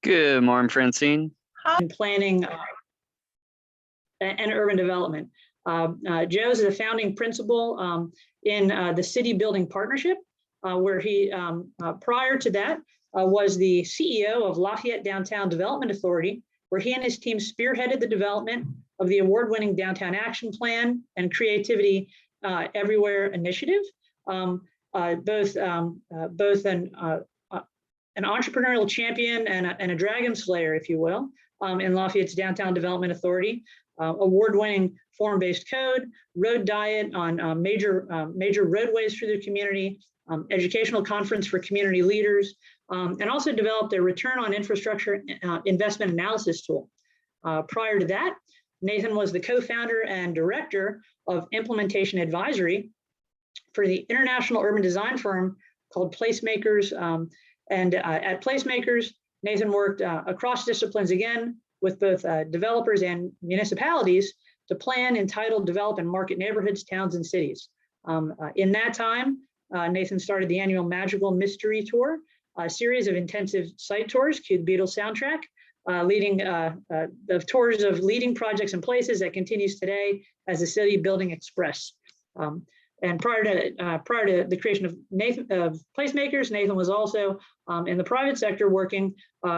Good morning, Francine. In planning and urban development. Joe is a founding principal in the CityBuilding Partnership, where he, prior to that, was the CEO of Lafayette Downtown Development Authority, where he and his team spearheaded the development of the award-winning Downtown Action Plan and Creativity Everywhere initiative. Both an entrepreneurial champion and a dragon slayer, if you will, in Lafayette's Downtown Development Authority, award-winning form-based code, road diet on major roadways through the community, educational conference for community leaders, and also developed a return on infrastructure investment analysis tool. Prior to that, Nathan was the co-founder and director of implementation advisory for the international urban design firm called Placemakers. At Placemakers, Nathan worked across disciplines again with both developers and municipalities to plan, entitle, develop, and market neighborhoods, towns, and cities. In that time, Nathan started the annual Magical Mystery Tour, a series of intensive site tours, cue the Beatles soundtrack, leading the tours of leading projects and places that continues today as the City Building Express. And prior to the creation of Placemakers, Nathan was also in the private sector working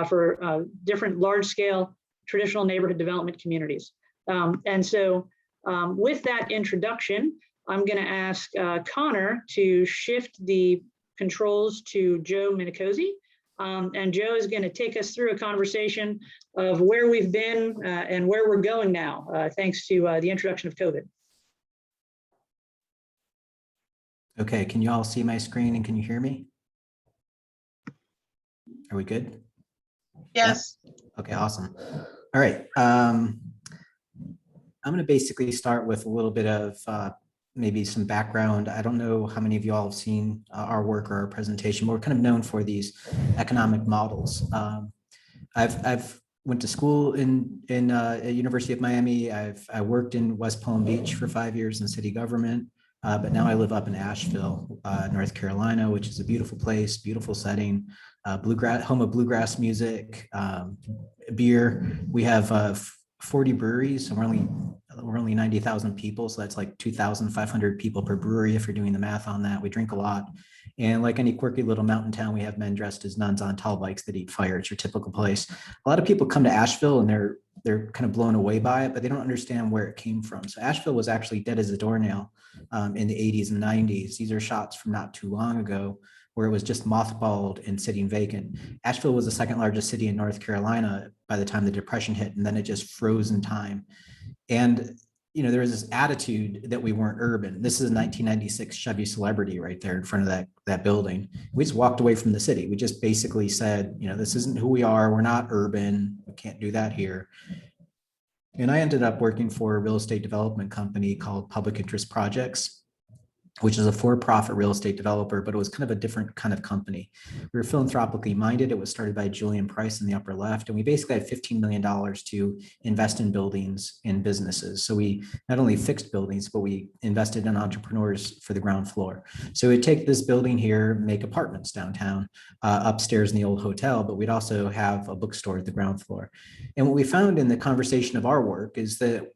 for different large-scale traditional neighborhood development communities. And so with that introduction, I'm going to ask Connor to shift the controls to Joe Minicozzi. And Joe is going to take us through a conversation of where we've been and where we're going now, thanks to the introduction of COVID. Okay, can you all see my screen and can you hear me? Are we good? Yes. Yeah? Okay, awesome. All right. I'm going to basically start with a little bit of maybe some background. I don't know how many of you all have seen our work or our presentation, but we're kind of known for these economic models. I've went to school at University of Miami. I worked in West Palm Beach for 5 years in city government. But now I live up in Asheville, North Carolina, which is a beautiful place, beautiful setting, home of bluegrass music, beer. We have 40 breweries, so we're only 90,000 people, so that's like 2,500 people per brewery if you're doing the math on that. We drink a lot, and like any quirky little mountain town, we have men dressed as nuns on tall bikes that eat fire. It's your typical place. A lot of people come to Asheville and they're kind of blown away by it, but they don't understand where it came from. So Asheville was actually dead as a doornail in the 80s and 90s. These are shots from not too long ago where it was just mothballed and sitting vacant. Asheville was the second largest city in North Carolina by the time the Depression hit, and then it just froze in time. And you know, there was this attitude that we weren't urban. This is a 1996 Chevy Celebrity right there in front of that building. We just walked away from the city. We just basically said, you know, this isn't who we are. We're not urban. We can't do that here. And I ended up working for a real estate development company called Public Interest Projects, which is a for-profit real estate developer, but it was kind of a different kind of company. We were philanthropically minded. It was started by Julian Price in the upper left, and we basically had $15 million to invest in buildings and businesses. So we not only fixed buildings, but we invested in entrepreneurs for the ground floor. So we'd take this building here, make apartments downtown, upstairs in the old hotel, but we'd also have a bookstore at the ground floor. And what we found in the conversation of our work is that,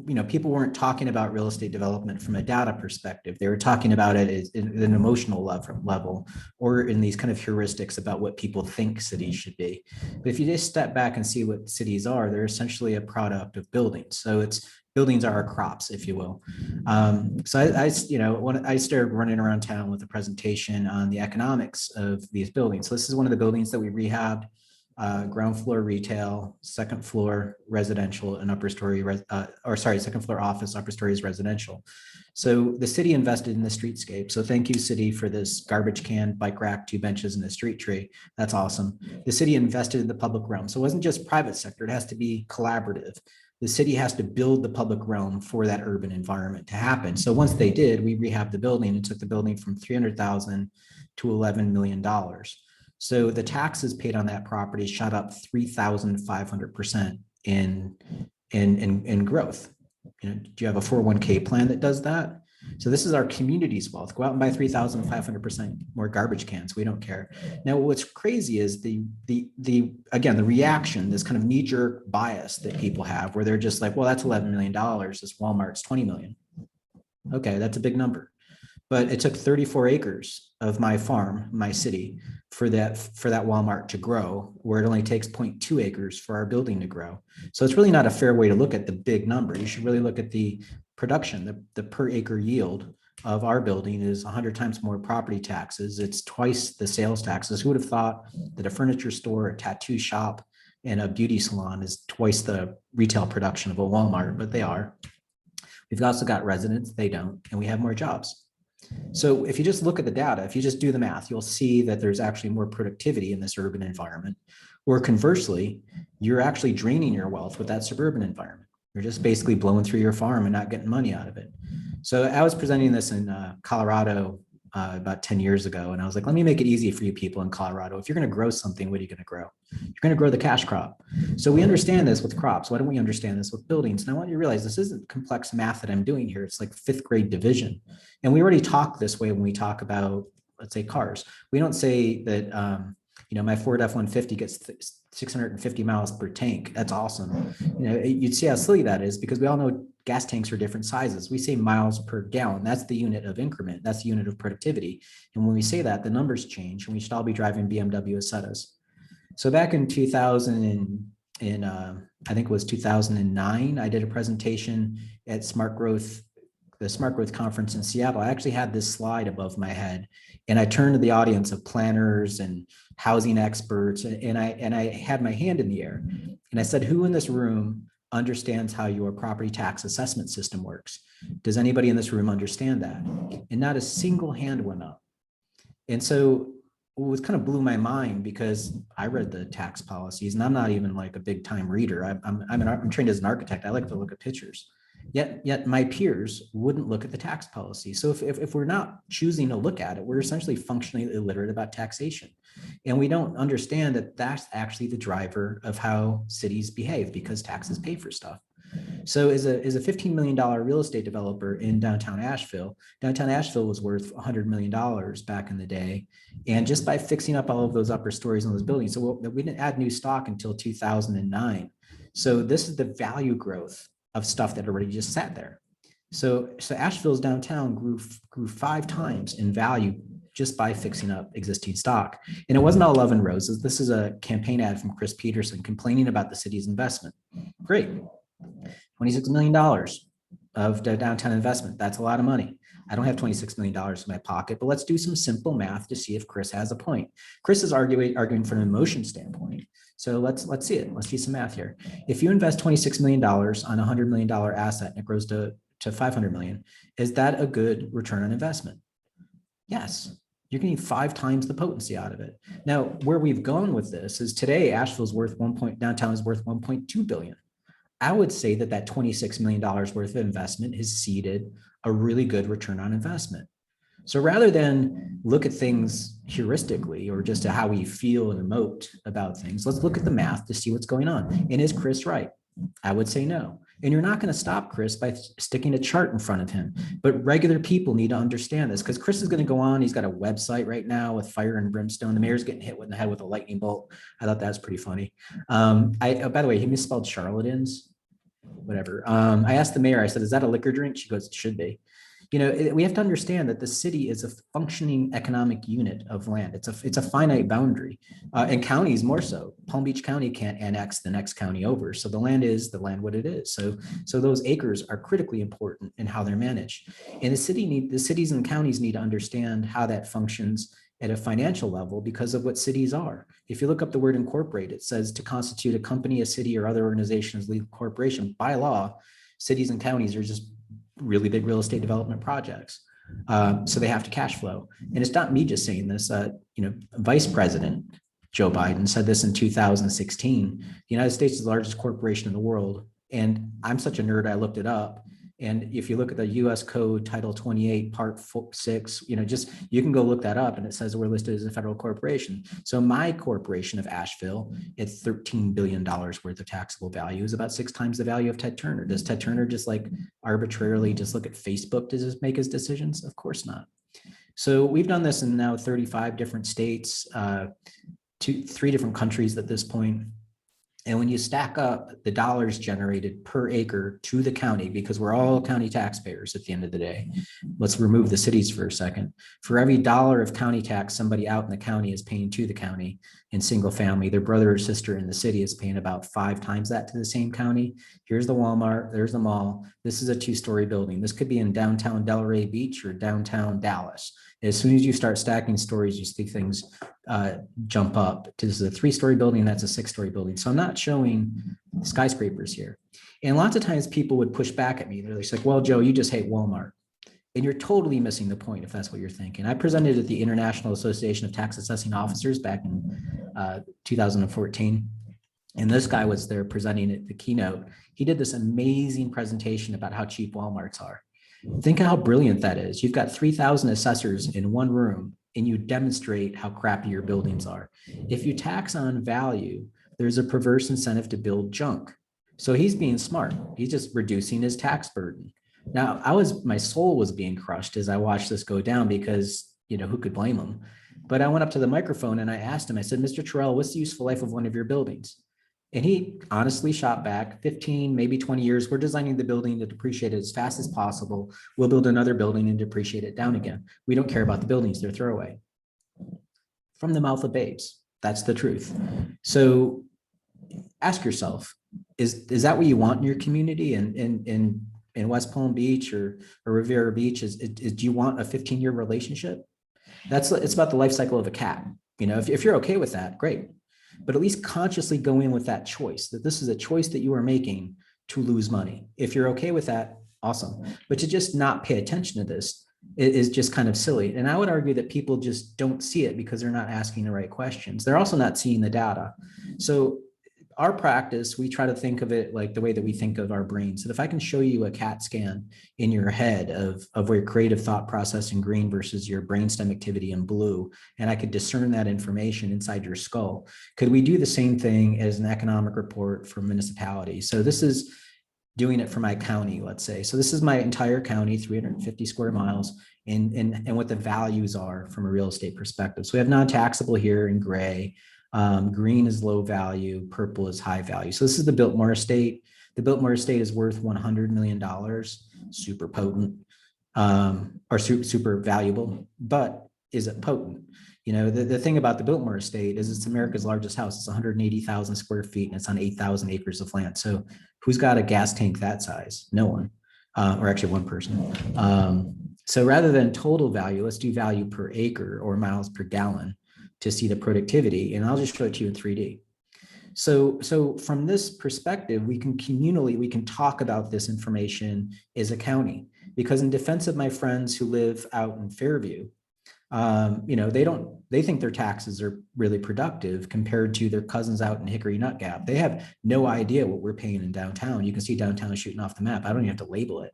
you know, people weren't talking about real estate development from a data perspective. They were talking about it at an emotional level or in these kind of heuristics about what people think cities should be. But if you just step back and see what cities are, they're essentially a product of buildings. So buildings are our crops, if you will. So when I started running around town with a presentation on the economics of these buildings. So this is one of the buildings that we rehabbed. Ground floor retail, second floor residential, and second floor office, upper story is residential. So the city invested in the streetscape. So thank you, city, for this garbage can, bike rack, 2 benches, and a street tree. That's awesome. The city invested in the public realm. So it wasn't just private sector, it has to be collaborative. The city has to build the public realm for that urban environment to happen. So once they did, we rehabbed the building and took the building from $300,000 to $11 million. So the taxes paid on that property shot up 3,500% in growth. You know, do you have a 401k plan that does that? So this is our community's wealth. Go out and buy 3,500% more garbage cans. We don't care. Now, what's crazy is the reaction, this kind of knee-jerk bias that people have, where they're just like, well, that's $11 million. This Walmart's 20 million. Okay, that's a big number. But it took 34 acres of my farm, my city, for that Walmart to grow, where it only takes 0.2 acres for our building to grow. So it's really not a fair way to look at the big number. You should really look at the production. The per acre yield of our building is 100 times more property taxes. It's twice the sales taxes. Who would have thought that a furniture store, a tattoo shop, and a beauty salon is twice the retail production of a Walmart? But they are. We've also got residents, they don't, and we have more jobs. So if you just look at the data, if you just do the math, you'll see that there's actually more productivity in this urban environment. Or conversely, you're actually draining your wealth with that suburban environment. You're just basically blowing through your farm and not getting money out of it. So I was presenting this in Colorado about 10 years ago. And I was like, let me make it easy for you people in Colorado. If you're going to grow something, what are you going to grow? You're going to grow the cash crop. So we understand this with crops. Why don't we understand this with buildings? And I want you to realize this isn't complex math that I'm doing here. It's like fifth grade division. And we already talk this way when we talk about, let's say, cars. We don't say that, my Ford F-150 gets 650 miles per tank. That's awesome. You'd see how silly that is, because we all know gas tanks are different sizes. We say miles per gallon. That's the unit of increment. That's the unit of productivity. And when we say that, the numbers change, and we should all be driving BMW Acetas. So back in 2000 I think it was 2009, I did a presentation at the Smart Growth Conference in Seattle. I actually had this slide above my head, and I turned to the audience of planners and housing experts, and I had my hand in the air, and I said, who in this room understands how your property tax assessment system works? Does anybody in this room understand that? And not a single hand went up. And so it was kind of blew my mind, because I read the tax policies, and I'm not even like a big time reader. I'm trained as an architect. I like to look at pictures. Yet my peers wouldn't look at the tax policy. So if we're not choosing to look at it, we're essentially functionally illiterate about taxation. And we don't understand that that's actually the driver of how cities behave, because taxes pay for stuff. So as a $15 million real estate developer in downtown Asheville was worth $100 million back in the day. And just by fixing up all of those upper stories in those buildings, so we didn't add new stock until 2009. So this is the value growth of stuff that already just sat there. So Asheville's downtown grew 5 times in value just by fixing up existing stock. And it wasn't all love and roses. This is a campaign ad from Chris Peterson complaining about the city's investment. Great. $26 million of the downtown investment. That's a lot of money. I don't have $26 million in my pocket, but let's do some simple math to see if Chris has a point. Chris is arguing from an emotion standpoint. So let's see it. Let's do some math here. If you invest $26 million on a $100 million asset and it grows to 500 million, is that a good return on investment? Yes. You're getting 5 times the potency out of it. Now, where we've gone with this is today, Asheville's downtown is worth 1.2 billion. I would say that $26 million worth of investment has seeded a really good return on investment. So rather than look at things heuristically or just how we feel and emote about things, let's look at the math to see what's going on. And is Chris right? I would say no. And you're not going to stop Chris by sticking a chart in front of him. But regular people need to understand this, because Chris is going to go on. He's got a website right now with fire and brimstone. The mayor's getting hit in the head with a lightning bolt. I thought that was pretty funny. By the way, he misspelled charlatans. Whatever. I asked the mayor, I said, is that a liquor drink? She goes, it should be. We have to understand that the city is a functioning economic unit of land. It's a finite boundary, and counties more so. Palm Beach County can't annex the next county over. So the land is the land what it is. So those acres are critically important in how they're managed. And the cities and counties need to understand how that functions at a financial level because of what cities are. If you look up the word incorporate, it says to constitute a company, a city, or other organization as legal corporation. By law, cities and counties are just really big real estate development projects. So they have to cash flow. And it's not me just saying this. Vice President Joe Biden said this in 2016. The United States is the largest corporation in the world. And I'm such a nerd, I looked it up. And if you look at the US Code Title 28, Part 6, you can go look that up, and it says we're listed as a federal corporation. So my corporation of Asheville, it's $13 billion worth of taxable value, is about 6 times the value of Ted Turner. Does Ted Turner just like arbitrarily just look at Facebook to just make his decisions? Of course not. So we've done this in now 35 different states, 3 different countries at this point. And when you stack up the dollars generated per acre to the county, because we're all county taxpayers at the end of the day, let's remove the cities for a second. For every dollar of county tax somebody out in the county is paying to the county in single family, their brother or sister in the city is paying about 5 times that to the same county. Here's the Walmart, there's the mall. This is a 2-story building. This could be in downtown Delray Beach or downtown Dallas. As soon as you start stacking stories, you see things jump up. This is a 3-story building, that's a 6-story building. So I'm not showing skyscrapers here. And lots of times people would push back at me. They're just like, well, Joe, you just hate Walmart. And you're totally missing the point if that's what you're thinking. I presented at the International Association of Tax Assessing Officers back in 2014. And this guy was there presenting at the keynote. He did this amazing presentation about how cheap Walmarts are. Think of how brilliant that is. You've got 3,000 assessors in one room, and you demonstrate how crappy your buildings are. If you tax on value, there's a perverse incentive to build junk. So he's being smart. He's just reducing his tax burden. Now, my soul was being crushed as I watched this go down because, who could blame him? But I went up to the microphone and I asked him, I said, Mr. Terrell, what's the useful life of one of your buildings? And he honestly shot back 15, maybe 20 years. We're designing the building to depreciate it as fast as possible. We'll build another building and depreciate it down again. We don't care about the buildings, they're throwaway. From the mouth of babes. That's the truth. So ask yourself, is that what you want in your community in West Palm Beach or Riviera Beach? Do you want a 15-year relationship? It's about the life cycle of a cat. If you're okay with that, great. But at least consciously go in with that choice, that this is a choice that you are making to lose money. If you're okay with that, awesome. But to just not pay attention to this is just kind of silly. And I would argue that people just don't see it because they're not asking the right questions. They're also not seeing the data. So our practice, we try to think of it like the way that we think of our brains. So if I can show you a CAT scan in your head of where your creative thought process in green versus your brainstem activity in blue, and I could discern that information inside your skull, could we do the same thing as an economic report for municipality? So this is doing it for my county, let's say. So this is my entire county, 350 square miles, and what the values are from a real estate perspective. So we have non-taxable here in gray. Green is low value, purple is high value. So this is the Biltmore estate. The Biltmore estate is worth $100 million, super potent, or super valuable, but is it potent? The thing about the Biltmore estate is it's America's largest house. It's 180,000 square feet and it's on 8,000 acres of land. So who's got a gas tank that size? No one, or actually one person. So rather than total value, let's do value per acre or miles per gallon to see the productivity. And I'll just show it to you in 3D. So from this perspective, we can talk about this information as a county, because in defense of my friends who live out in Fairview, they think their taxes are really productive compared to their cousins out in Hickory Nut Gap. They have no idea what we're paying in downtown. You can see downtown shooting off the map. I don't even have to label it.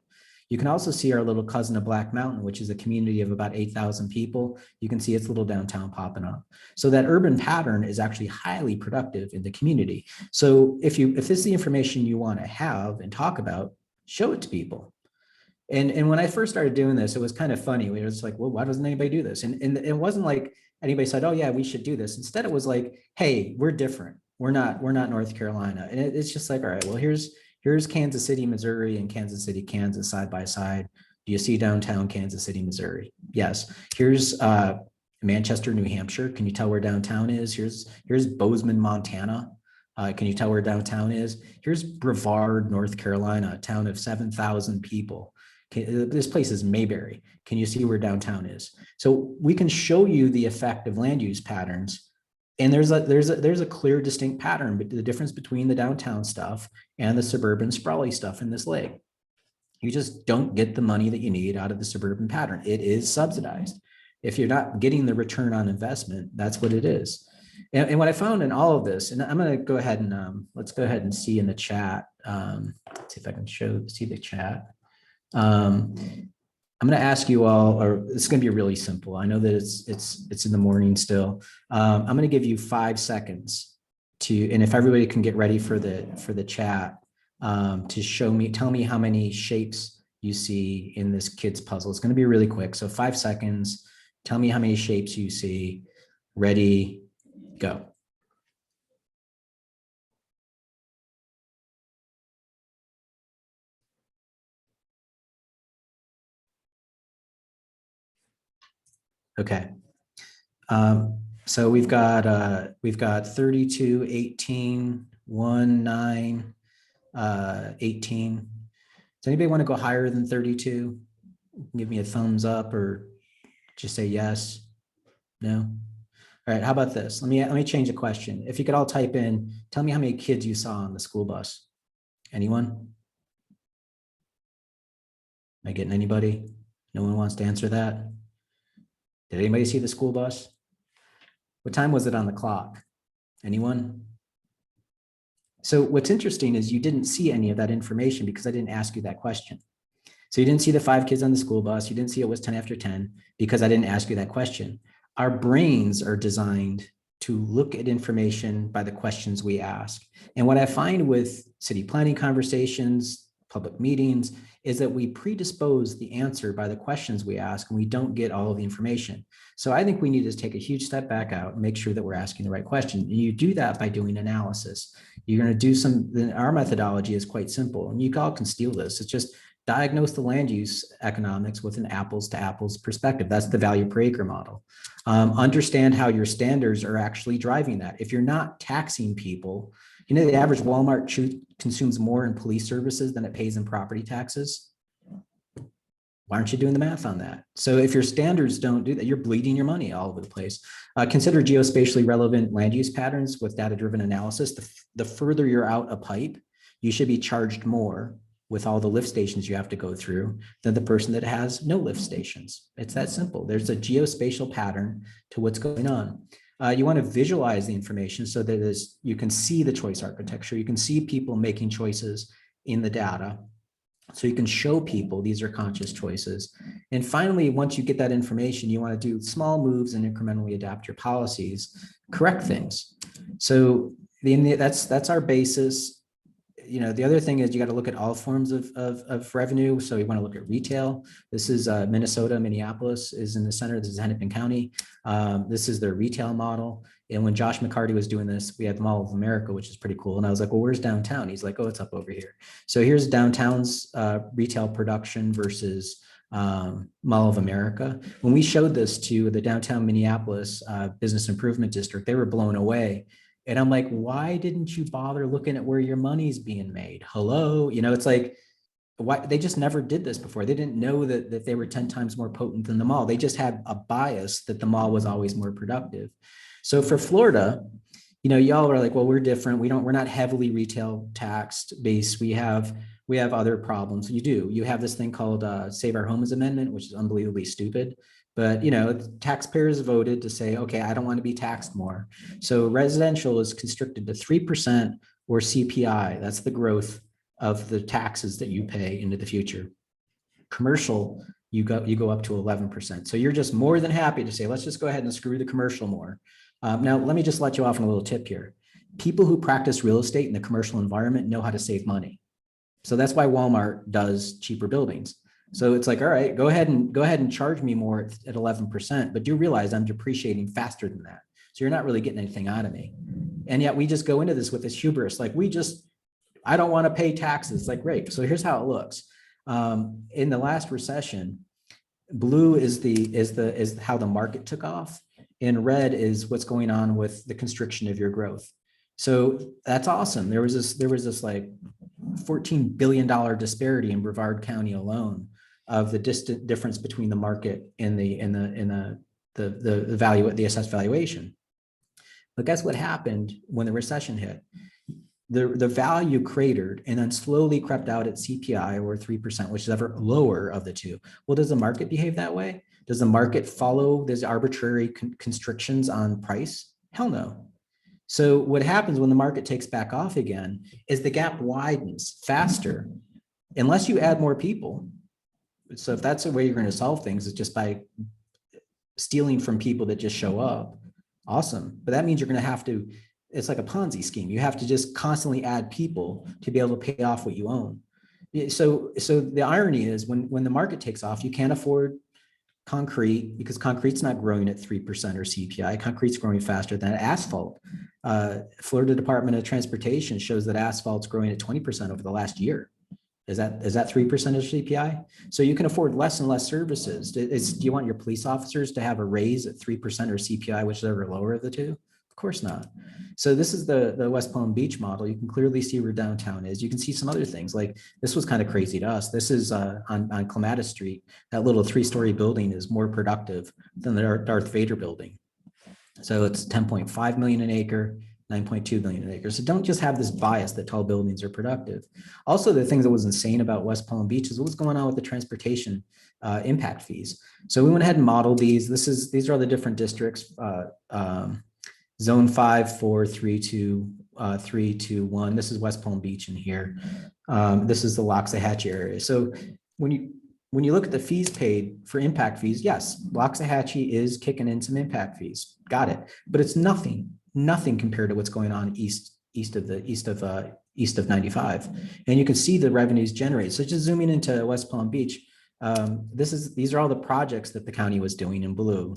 You can also see our little cousin of Black Mountain, which is a community of about 8,000 people. You can see its little downtown popping up. So that urban pattern is actually highly productive in the community. So if this is the information you want to have and talk about, show it to people. And when I first started doing this, it was kind of funny. We were just like, well, why doesn't anybody do this? And it wasn't like anybody said, oh yeah, we should do this. Instead, it was like, hey, we're different. We're not North Carolina. And it's just like, all right, well, here's Kansas City, Missouri and Kansas City, Kansas side by side. Do you see downtown Kansas City, Missouri? Yes. Here's Manchester, New Hampshire. Can you tell where downtown is? Here's Bozeman, Montana. Can you tell where downtown is? Here's Brevard, North Carolina, a town of 7,000 people. This place is Mayberry. Can you see where downtown is? So we can show you the effect of land use patterns. And there's a clear, distinct pattern, but the difference between the downtown stuff and the suburban sprawly stuff in this lake. You just don't get the money that you need out of the suburban pattern. It is subsidized. If you're not getting the return on investment, that's what it is. And what I found in all of this, and I'm going to go ahead and let's go ahead and see in the chat. Let's see if I can see the chat. Um, I'm going to ask you all, or it's going to be really simple. I know that it's in the morning still. I'm going to give you 5 seconds to, and if everybody can get ready for the chat, to tell me how many shapes you see in this kid's puzzle. It's going to be really quick. So 5 seconds. Tell me how many shapes you see. Ready, go. Okay. So we've got 32, 18, 1, 9, 18. Does anybody want to go higher than 32? Give me a thumbs up or just say yes. No. All right. How about this? Let me change the question. If you could all type in, tell me how many kids you saw on the school bus. Anyone? Am I getting anybody? No one wants to answer that. Did anybody see the school bus? What time was it on the clock? Anyone? So what's interesting is you didn't see any of that information because I didn't ask you that question. So you didn't see the 5 kids on the school bus. You didn't see it was 10 after 10 because I didn't ask you that question. Our brains are designed to look at information by the questions we ask. And what I find with city planning conversations, public meetings, is that we predispose the answer by the questions we ask and we don't get all of the information. So I think we need to take a huge step back out and make sure that we're asking the right question. And you do that by doing analysis. You're going to do our methodology is quite simple, and you all can steal this. It's just diagnose the land use economics with an apples to apples perspective. That's the value per acre model. Understand how your standards are actually driving that. If you're not taxing people, you know, the average Walmart consumes more in police services than it pays in property taxes. Why aren't you doing the math on that? So if your standards don't do that, you're bleeding your money all over the place. Consider geospatially relevant land use patterns with data-driven analysis. The further you're out a pipe, you should be charged more with all the lift stations you have to go through than the person that has no lift stations. It's that simple. There's a geospatial pattern to what's going on. You want to visualize the information so that you can see the choice architecture. You can see people making choices in the data. So you can show people these are conscious choices. And finally, once you get that information, you want to do small moves and incrementally adapt your policies, correct things. So that's our basis. You know, the other thing is you got to look at all forms of revenue. So you want to look at retail. This is Minnesota, Minneapolis is in the center. This is Hennepin County. This is their retail model. And when Josh McCarty was doing this, we had the Mall of America, which is pretty cool. And I was like, well, where's downtown? He's like, oh, it's up over here. So here's downtown's retail production versus Mall of America. When we showed this to the downtown Minneapolis Business Improvement District, they were blown away. And I'm like, why didn't you bother looking at where your money's being made? Hello, you know, it's like, why they just never did this before. They didn't know that they were 10 times more potent than the mall. They just had a bias that the mall was always more productive. So for Florida, you know, y'all are like, well, we're different. We're not heavily retail taxed based. We have other problems. You have this thing called Save Our Homes Amendment, which is unbelievably stupid. But, you know, taxpayers voted to say, okay, I don't want to be taxed more. So residential is constricted to 3% or CPI. That's the growth of the taxes that you pay into the future. Commercial, you go up to 11%. So you're just more than happy to say, let's just go ahead and screw the commercial more. Now, let me just let you off on a little tip here. People who practice real estate in the commercial environment know how to save money. So that's why Walmart does cheaper buildings. So it's like, all right, go ahead and charge me more at 11%, but do realize I'm depreciating faster than that. So you're not really getting anything out of me. And yet we just go into this with this hubris, like I don't want to pay taxes. Like, great. So here's how it looks. In the last recession, blue is how the market took off, and red is what's going on with the constriction of your growth. So that's awesome. There was this like $14 billion disparity in Brevard County alone of the difference between the market and the value, the assessed valuation. But guess what happened when the recession hit? The value cratered and then slowly crept out at CPI or 3%, which is ever lower of the two. Well, does the market behave that way? Does the market follow these arbitrary constrictions on price? Hell no. So what happens when the market takes back off again is the gap widens faster. Unless you add more people, So if that's the way you're going to solve things, is just by stealing from people that just show up, awesome. But that means you're going to have to, it's like a Ponzi scheme. You have to just constantly add people to be able to pay off what you own. So the irony is when the market takes off, you can't afford concrete because concrete's not growing at 3% or CPI. Concrete's growing faster than asphalt. Florida Department of Transportation shows that asphalt's growing at 20% over the last year. Is that 3% of CPI? So you can afford less and less services. Do you want your police officers to have a raise at 3% or CPI, whichever lower of the two? Of course not. So this is the West Palm Beach model. You can clearly see where downtown is. You can see some other things like this was kind of crazy to us. This is on Clematis Street. That little 3-story building is more productive than the Darth Vader building. So it's 10.5 million an acre, 9.2 million an acre. So don't just have this bias that tall buildings are productive. Also, the things that was insane about West Palm Beach is what was going on with the transportation impact fees. So we went ahead and modeled these. These are all the different districts. Zone 5, 4, 3, 2, 3, 2, 1. This is West Palm Beach in here. This is the Loxahatchee area. So when you look at the fees paid for impact fees, yes, Loxahatchee is kicking in some impact fees. Got it. But it's nothing compared to what's going on east of 95. And you can see the revenues generated. So just zooming into West Palm Beach, these are all the projects that the county was doing in blue.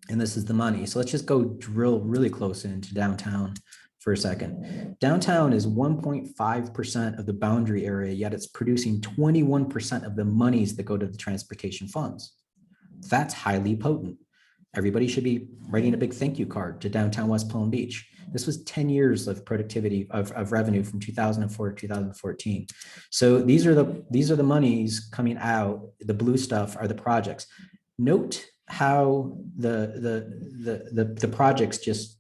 And this is the money. So let's just go drill really close into downtown for a second. Downtown is 1.5% of the boundary area, yet it's producing 21% of the monies that go to the transportation funds. That's highly potent. Everybody should be writing a big thank you card to downtown West Palm Beach. This was 10 years of productivity of revenue from 2004 to 2014. So these are the monies coming out. The blue stuff are the projects. Note how the projects just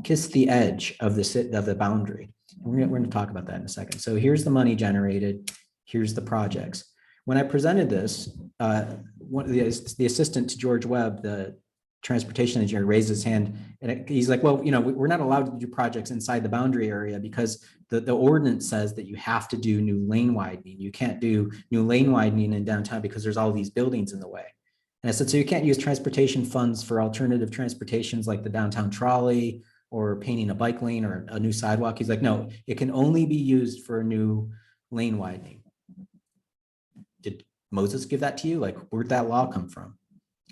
kiss the edge of the boundary. We're going to talk about that in a second. So here's the money generated. Here's the projects. When I presented this, the assistant to George Webb, the transportation engineer, raised his hand and he's like, well, we're not allowed to do projects inside the boundary area because the ordinance says that you have to do new lane widening. You can't do new lane widening in downtown because there's all these buildings in the way. And I said, so you can't use transportation funds for alternative transportations like the downtown trolley or painting a bike lane or a new sidewalk. He's like, no, it can only be used for a new lane widening. Did Moses give that to you? Like, where'd that law come from?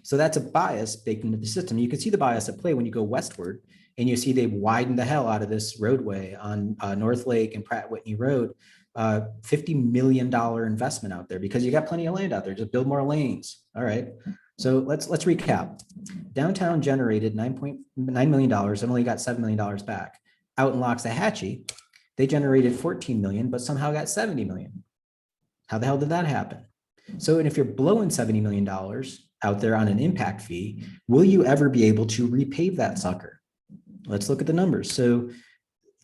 So that's a bias baked into the system. You can see the bias at play when you go westward and you see they've widened the hell out of this roadway on North Lake and Pratt Whitney Road. $50 million investment out there because you got plenty of land out there. Just build more lanes. All right. So let's recap. Downtown generated $9.9 million and only got $7 million back. Out in Loxahatchee, they generated 14 million, but somehow got 70 million. How the hell did that happen? So, and if you're blowing $70 million out there on an impact fee, will you ever be able to repave that sucker? Let's look at the numbers. So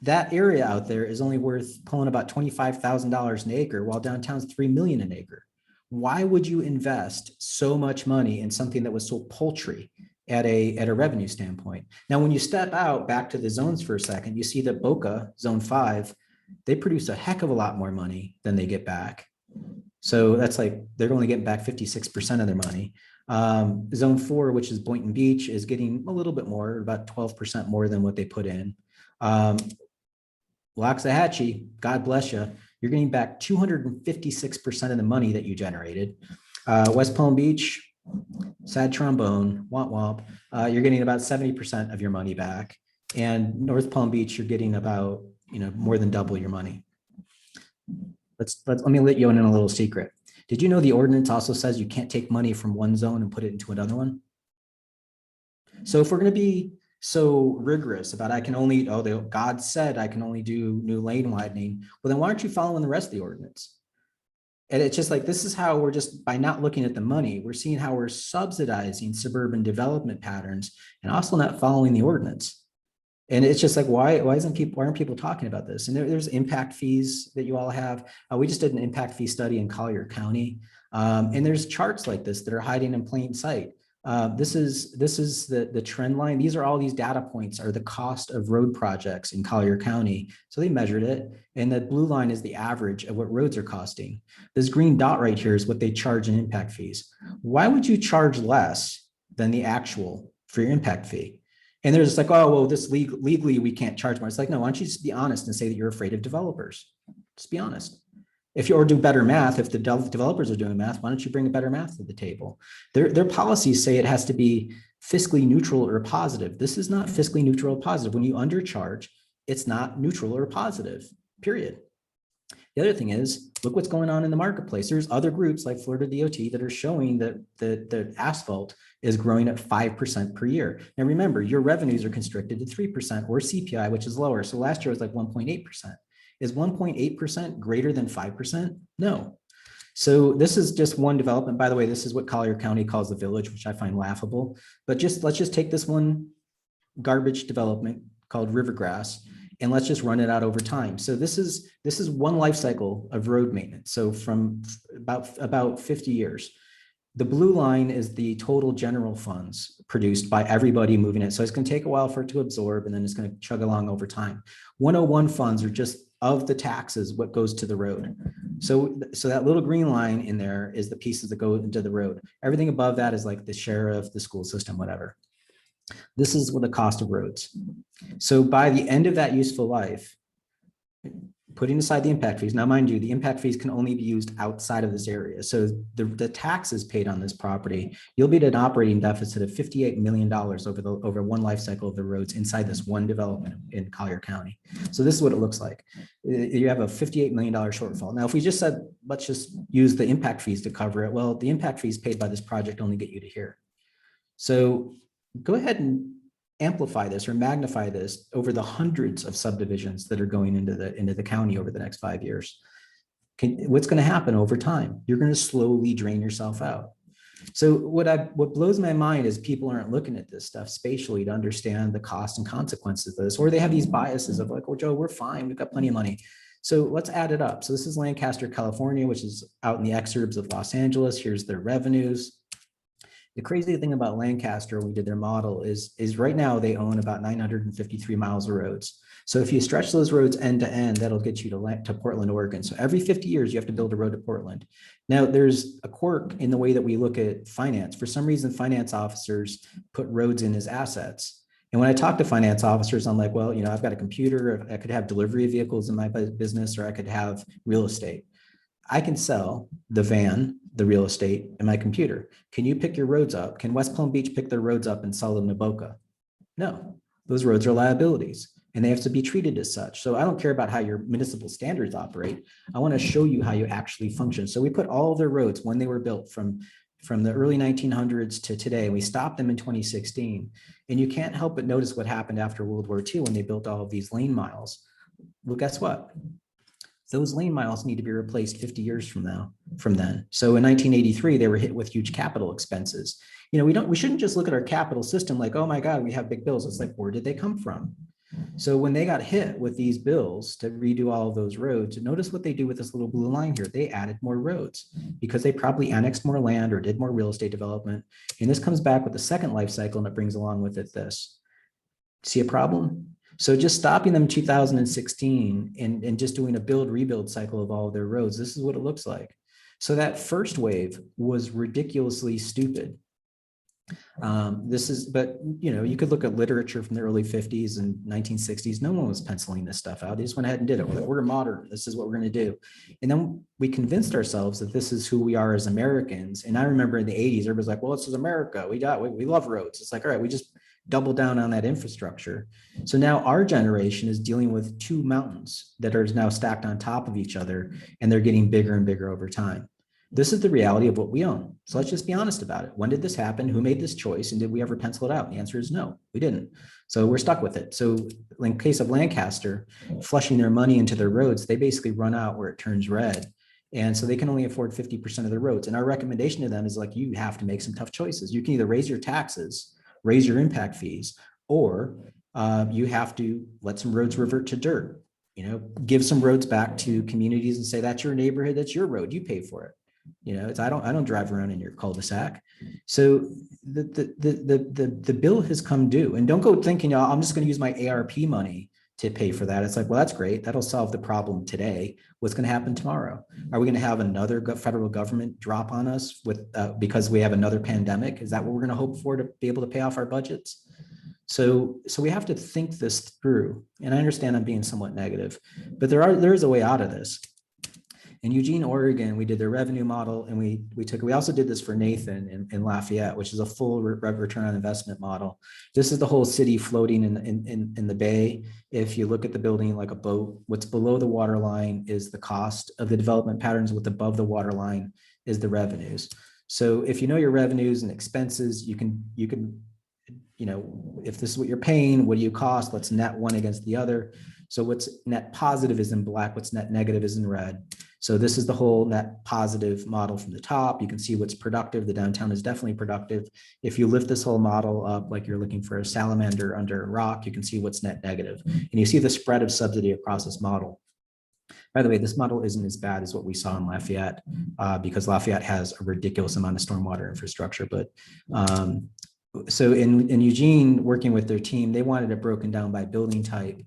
that area out there is only worth pulling about $25,000 an acre, while downtown's $3 million an acre. Why would you invest so much money in something that was so paltry at a revenue standpoint? Now, when you step out back to the zones for a second, you see that Boca, Zone 5, they produce a heck of a lot more money than they get back. So that's like, they're only getting back 56% of their money. Zone 4, which is Boynton Beach, is getting a little bit more, about 12% more than what they put in. Loxahatchee, God bless you, you're getting back 256% of the money that you generated. West Palm Beach, sad trombone, womp womp, you're getting about 70% of your money back. And North Palm Beach, you're getting about, more than double your money. Let me let you in a little secret. Did you know the ordinance also says you can't take money from one zone and put it into another one? So if we're going to be so rigorous about God said I can only do new lane widening, well, then why aren't you following the rest of the ordinance? And it's just like, this is how we're just, by not looking at the money, we're seeing how we're subsidizing suburban development patterns and also not following the ordinance. And it's just like, why aren't people talking about this? And there's impact fees that you all have. We just did an impact fee study in Collier County. And there's charts like this that are hiding in plain sight. This is the trend line. These are all these data points are the cost of road projects in Collier County. So they measured it, and the blue line is the average of what roads are costing. This green dot right here is what they charge in impact fees. Why would you charge less than the actual for your impact fee? And they're just like, oh, well, this legally we can't charge more. It's like, no, why don't you just be honest and say that you're afraid of developers? Just be honest. If you or do better math, if the developers are doing math, why don't you bring a better math to the table? Their policies say it has to be fiscally neutral or positive. This is not fiscally neutral or positive. When you undercharge, it's not neutral or positive, period. The other thing is, look what's going on in the marketplace. There's other groups like Florida DOT that are showing that the asphalt is growing at 5% per year. Now remember, your revenues are constricted to 3% or CPI, which is lower. So last year was like 1.8%. Is 1.8% greater than 5%? No. So this is just one development. By the way, this is what Collier County calls the village, which I find laughable. But let's just take this one garbage development called Rivergrass, and let's just run it out over time. So this is one life cycle of road maintenance. So from about 50 years. The blue line is the total general funds produced by everybody moving it. So it's going to take a while for it to absorb, and then it's going to chug along over time. 101 funds are just of the taxes, what goes to the road. So that little green line in there is the pieces that go into the road. Everything above that is like the sheriff, the school system, whatever. This is what the cost of roads. So by the end of that useful life, putting aside the impact fees, now mind you, the impact fees can only be used outside of this area. So the taxes paid on this property, you'll be at an operating deficit of $58 million over one life cycle of the roads inside this one development in Collier County. So this is what it looks like. You have a $58 million shortfall. Now, if we just said, let's just use the impact fees to cover it, well, the impact fees paid by this project only get you to here. So go ahead and amplify this or magnify this over the hundreds of subdivisions that are going into the county over the next 5 years. What's going to happen over time? You're going to slowly drain yourself out. So what blows my mind is people aren't looking at this stuff spatially to understand the cost and consequences of this, or they have these biases of like, oh, Joe, we're fine, we've got plenty of money. So let's add it up. So this is Lancaster, California, which is out in the exurbs of Los Angeles. Here's their revenues. The crazy thing about Lancaster, when we did their model, is right now they own about 953 miles of roads. So if you stretch those roads end to end, that'll get you to Portland, Oregon. So every 50 years, you have to build a road to Portland. Now, there's a quirk in the way that we look at finance. For some reason, finance officers put roads in as assets. And when I talk to finance officers, I'm like, well, you know, I've got a computer, I could have delivery vehicles in my business, or I could have real estate. I can sell the van, the real estate, and my computer. Can you pick your roads up? Can West Palm Beach pick their roads up and sell them to Boca? No, those roads are liabilities and they have to be treated as such. So I don't care about how your municipal standards operate. I want to show you how you actually function. So we put all of their roads when they were built from the early 1900s to today. We stopped them in 2016. And you can't help but notice what happened after World War II when they built all of these lane miles. Well, guess what? Those lane miles need to be replaced 50 years from then. So in 1983, they were hit with huge capital expenses. You know, we shouldn't just look at our capital system like, oh my God, we have big bills. It's like, where did they come from? So when they got hit with these bills to redo all of those roads, notice what they do with this little blue line here. They added more roads because they probably annexed more land or did more real estate development. And this comes back with the second life cycle, and it brings along with it this. See a problem? So just stopping them in 2016 and just doing a rebuild cycle of all of their roads, this is what it looks like. So that first wave was ridiculously stupid. But you know, you could look at literature from the early 50s and 1960s. No one was penciling this stuff out. They just went ahead and did it. We're modern. This is what we're going to do. And then we convinced ourselves that this is who we are as Americans. And I remember in the 80s, everybody's like, well, this is America. We love roads. It's like, all right, we just double down on that infrastructure. So now our generation is dealing with two mountains that are now stacked on top of each other, and they're getting bigger and bigger over time. This is the reality of what we own. So let's just be honest about it. When did this happen? Who made this choice? And did we ever pencil it out? The answer is no, we didn't. So we're stuck with it. So in case of Lancaster, flushing their money into their roads, they basically run out where it turns red. And so they can only afford 50% of the roads. And our recommendation to them is like, you have to make some tough choices. You can either raise your taxes, raise your impact fees, or you have to let some roads revert to dirt. You know, give some roads back to communities and say, that's your neighborhood, that's your road, you pay for it. I don't drive around in your cul-de-sac. So the bill has come due, and don't go thinking, I'm just going to use my ARP money to pay for that. It's like, well, that's great. That'll solve the problem today. What's going to happen tomorrow? Are we going to have another federal government drop on us because we have another pandemic? Is that what we're going to hope for, to be able to pay off our budgets? So we have to think this through. And I understand I'm being somewhat negative, but there is a way out of this. In Eugene, Oregon, we did their revenue model, and we also did this for Nathan in Lafayette, which is a full return on investment model. This is the whole city floating in the bay. If you look at the building like a boat, what's below the water line is the cost of the development patterns. What's above the water line is the revenues. So if you know your revenues and expenses, you can if this is what you're paying, what do you cost? Let's net one against the other. So what's net positive is in black, what's net negative is in red. So this is the whole net positive model from the top. You can see what's productive. The downtown is definitely productive. If you lift this whole model up like you're looking for a salamander under a rock, you can see what's net negative. And you see the spread of subsidy across this model. By the way, this model isn't as bad as what we saw in Lafayette, because Lafayette has a ridiculous amount of stormwater infrastructure. But so in Eugene, working with their team, they wanted it broken down by building type.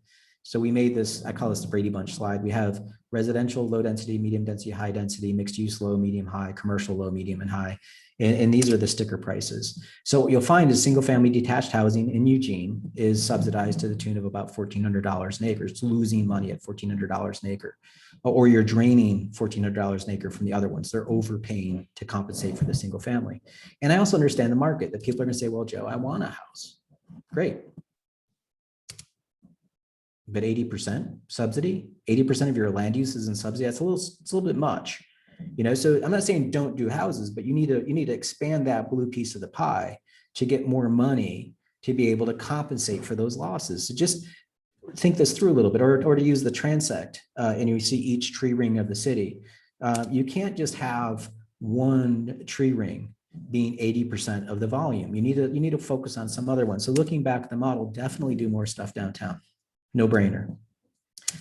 So we made this, I call this the Brady Bunch slide. We have residential, low density, medium density, high density, mixed use, low, medium, high, commercial, low, medium, and high. And these are the sticker prices. So what you'll find is single family detached housing in Eugene is subsidized to the tune of about $1,400 an acre. It's losing money at $1,400 an acre. Or you're draining $1,400 an acre from the other ones. They're overpaying to compensate for the single family. And I also understand the market, that people are gonna say, well, Joe, I want a house. Great. But 80% subsidy, 80% of your land use is in subsidy. It's a little bit much, so I'm not saying don't do houses, but you need to expand that blue piece of the pie to get more money to be able to compensate for those losses. So just think this through a little bit, or to use the transect, and you see each tree ring of the city. You can't just have one tree ring being 80% of the volume. You need to focus on some other ones. So looking back at the model, definitely do more stuff downtown. No brainer.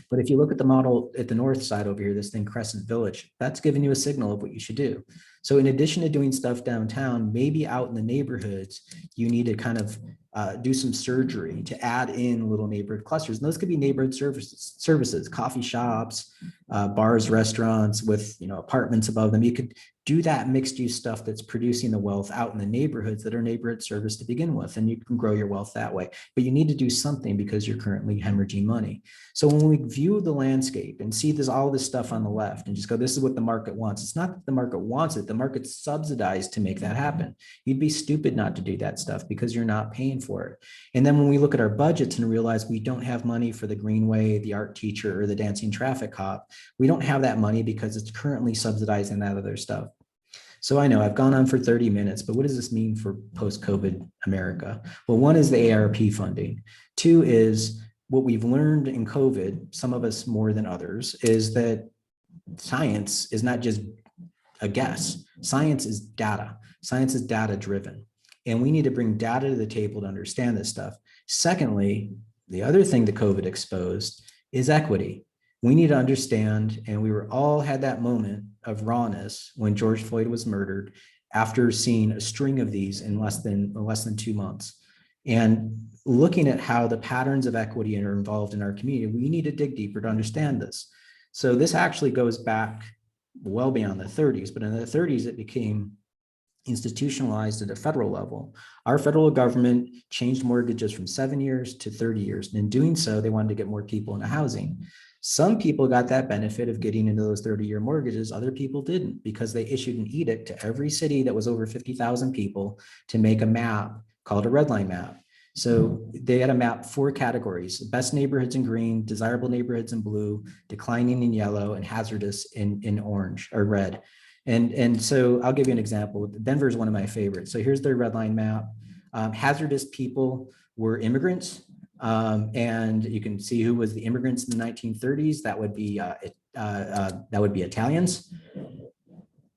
But if you look at the model at the north side over here, this thing Crescent Village, that's giving you a signal of what you should do. So in addition to doing stuff downtown, maybe out in the neighborhoods, you need to kind of do some surgery to add in little neighborhood clusters. And those could be neighborhood services, coffee shops, bars, restaurants with apartments above them. You could do that mixed use stuff that's producing the wealth out in the neighborhoods that are neighborhood service to begin with, and you can grow your wealth that way. But you need to do something because you're currently hemorrhaging money. So when we view the landscape and see all this stuff on the left and just go, this is what the market wants. It's not that the market wants it. The market's subsidized to make that happen. You'd be stupid not to do that stuff because you're not paying for it. And then when we look at our budgets and realize we don't have money for the greenway, the art teacher, or the dancing traffic cop, we don't have that money because it's currently subsidizing that other stuff. So I know I've gone on for 30 minutes, but what does this mean for post-COVID America? Well, one is the ARP funding. Two is what we've learned in COVID, some of us more than others, is that science is not just a guess. Science is data. Science is data driven. And we need to bring data to the table to understand this stuff. Secondly, the other thing that COVID exposed is equity. We need to understand, and we all had that moment of rawness when George Floyd was murdered after seeing a string of these in less than 2 months. And looking at how the patterns of equity are involved in our community, we need to dig deeper to understand this. So this actually goes back well beyond the 30s, but in the 30s, it became institutionalized at a federal level. Our federal government changed mortgages from 7 years to 30 years. And in doing so, they wanted to get more people into housing. Some people got that benefit of getting into those 30-year mortgages. Other people didn't, because they issued an edict to every city that was over 50,000 people to make a map called a red line map. So they had a map 4 categories: best neighborhoods in green, desirable neighborhoods in blue, declining in yellow, and hazardous in orange or red. And so I'll give you an example. Denver is one of my favorites. So here's their red line map. Hazardous people were immigrants. And you can see who was the immigrants in the 1930s. That would be Italians.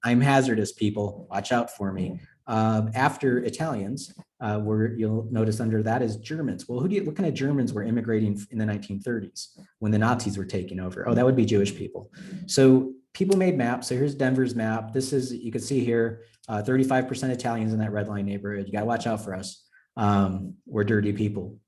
I'm hazardous, people. Watch out for me. After Italians, you'll notice under that is Germans. Well, what kind of Germans were immigrating in the 1930s when the Nazis were taking over? Oh, that would be Jewish people. So people made maps. So here's Denver's map. This is, you can see here, 35% Italians in that red line neighborhood. You got to watch out for us. We're dirty people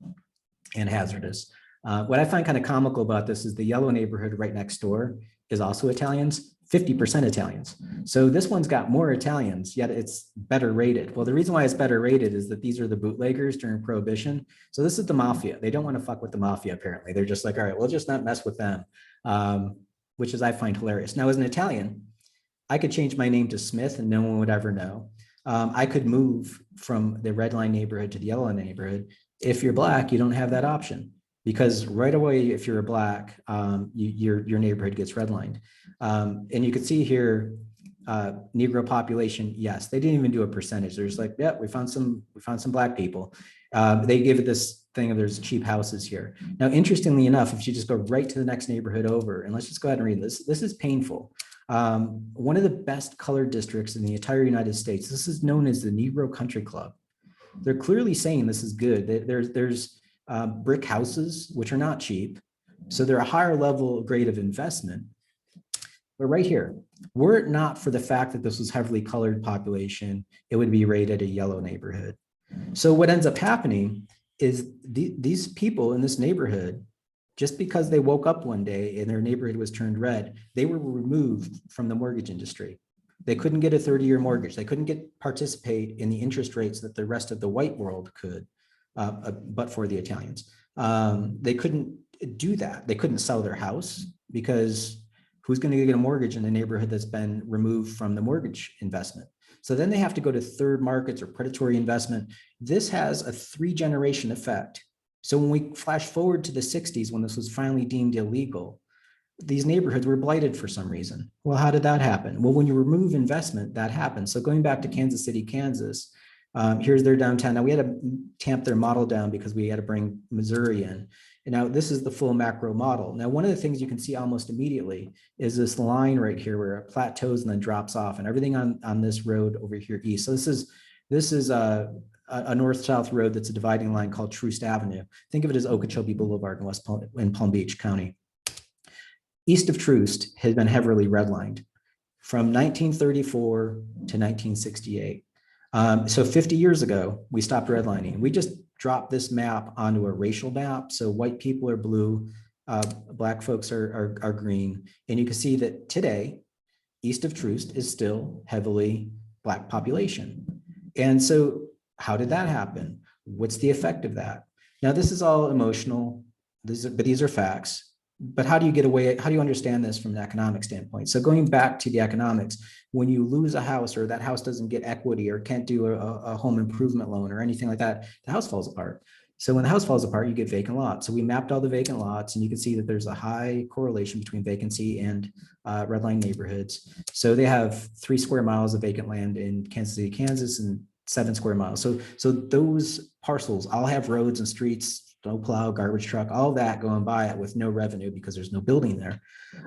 and hazardous. What I find kind of comical about this is the yellow neighborhood right next door is also Italians, 50% Italians. So this one's got more Italians, yet it's better rated. Well, the reason why it's better rated is that these are the bootleggers during Prohibition. So this is the mafia. They don't want to fuck with the mafia, apparently. They're just like, all right, we'll just not mess with them, which is, I find hilarious. Now, as an Italian, I could change my name to Smith and no one would ever know. I could move from the red line neighborhood to the yellow line neighborhood. If you're Black, you don't have that option. Because right away, if you're a Black, your neighborhood gets redlined. And you can see here, Negro population, yes, they didn't even do a percentage. There's like, yeah, we found some Black people. They give it this thing of there's cheap houses here. Now, interestingly enough, if you just go right to the next neighborhood over, and let's just go ahead and read this. This is painful. One of the best colored districts in the entire United States. This is known as the Negro Country Club. They're clearly saying this is good. There's brick houses, which are not cheap. So they're a higher level grade of investment. But right here, were it not for the fact that this was heavily colored population, it would be rated a yellow neighborhood. So what ends up happening is these people in this neighborhood, just because they woke up one day and their neighborhood was turned red, they were removed from the mortgage industry. They couldn't get a 30-year mortgage. They couldn't participate in the interest rates that the rest of the white world could. But for the Italians, they couldn't do that. They couldn't sell their house because who's going to get a mortgage in a neighborhood that's been removed from the mortgage investment? So then they have to go to third markets or predatory investment. This has a 3-generation effect. So when we flash forward to the 60s, when this was finally deemed illegal, these neighborhoods were blighted for some reason. Well, how did that happen? Well, when you remove investment, that happens. So going back to Kansas City, Kansas, here's their downtown. Now we had to tamp their model down because we had to bring Missouri in. And now this is the full macro model. Now, one of the things you can see almost immediately is this line right here where it plateaus and then drops off, and everything on this road over here east. So this is a north-south road that's a dividing line called Troost Avenue. Think of it as Okeechobee Boulevard in Palm Beach County. East of Troost has been heavily redlined from 1934 to 1968. So 50 years ago, we stopped redlining. We just dropped this map onto a racial map. So white people are blue, Black folks are green. And you can see that today, east of Troost is still heavily Black population. And so how did that happen? What's the effect of that? Now, this is all emotional, but these are facts. But how do you get away? How do you understand this from an economic standpoint? So going back to the economics, when you lose a house or that house doesn't get equity or can't do a home improvement loan or anything like that, the house falls apart. So when the house falls apart, you get vacant lots. So we mapped all the vacant lots, and you can see that there's a high correlation between vacancy and redline neighborhoods. So they have 3 square miles of vacant land in Kansas City, Kansas, and 7 square miles. So those parcels all have roads and streets, snow plow, garbage truck, all that going by it with no revenue because there's no building there.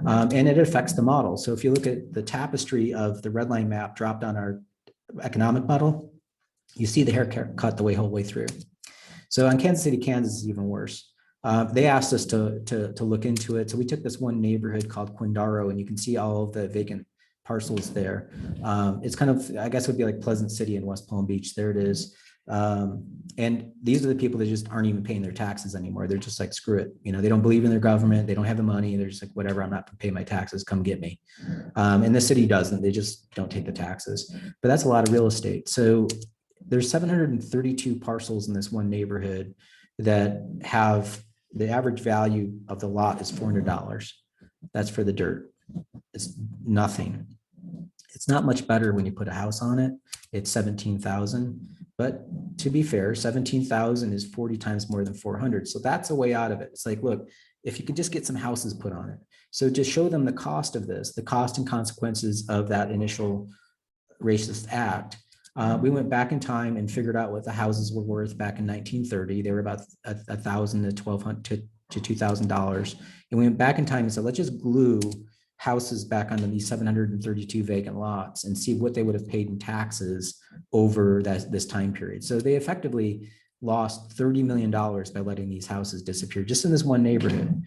And it affects the model. So if you look at the tapestry of the red line map dropped on our economic model, you see the haircut the whole way through. So on Kansas City, Kansas is even worse. They asked us to look into it. So we took this one neighborhood called Quindaro, and you can see all of the vacant parcels there. It's kind of, I guess it would be like Pleasant City in West Palm Beach. There it is. And these are the people that just aren't even paying their taxes anymore. They're just like, screw it. You know, they don't believe in their government. They don't have the money. They're just like, whatever, I'm not paying my taxes. Come get me. And the city doesn't. They just don't take the taxes. But that's a lot of real estate. So there's 732 parcels in this one neighborhood that have the average value of the lot is $400. That's for the dirt. It's nothing. It's not much better when you put a house on it. It's 17,000. But to be fair, 17,000 is 40 times more than 400. So that's a way out of it. It's like, look, if you could just get some houses put on it. So to show them the cost of this, the cost and consequences of that initial racist act, we went back in time and figured out what the houses were worth back in 1930. They were about $1,000 to $1,200 to $2,000. And we went back in time and said, let's just glue houses back onto these 732 vacant lots and see what they would have paid in taxes over this time period. So they effectively lost $30 million by letting these houses disappear just in this one neighborhood.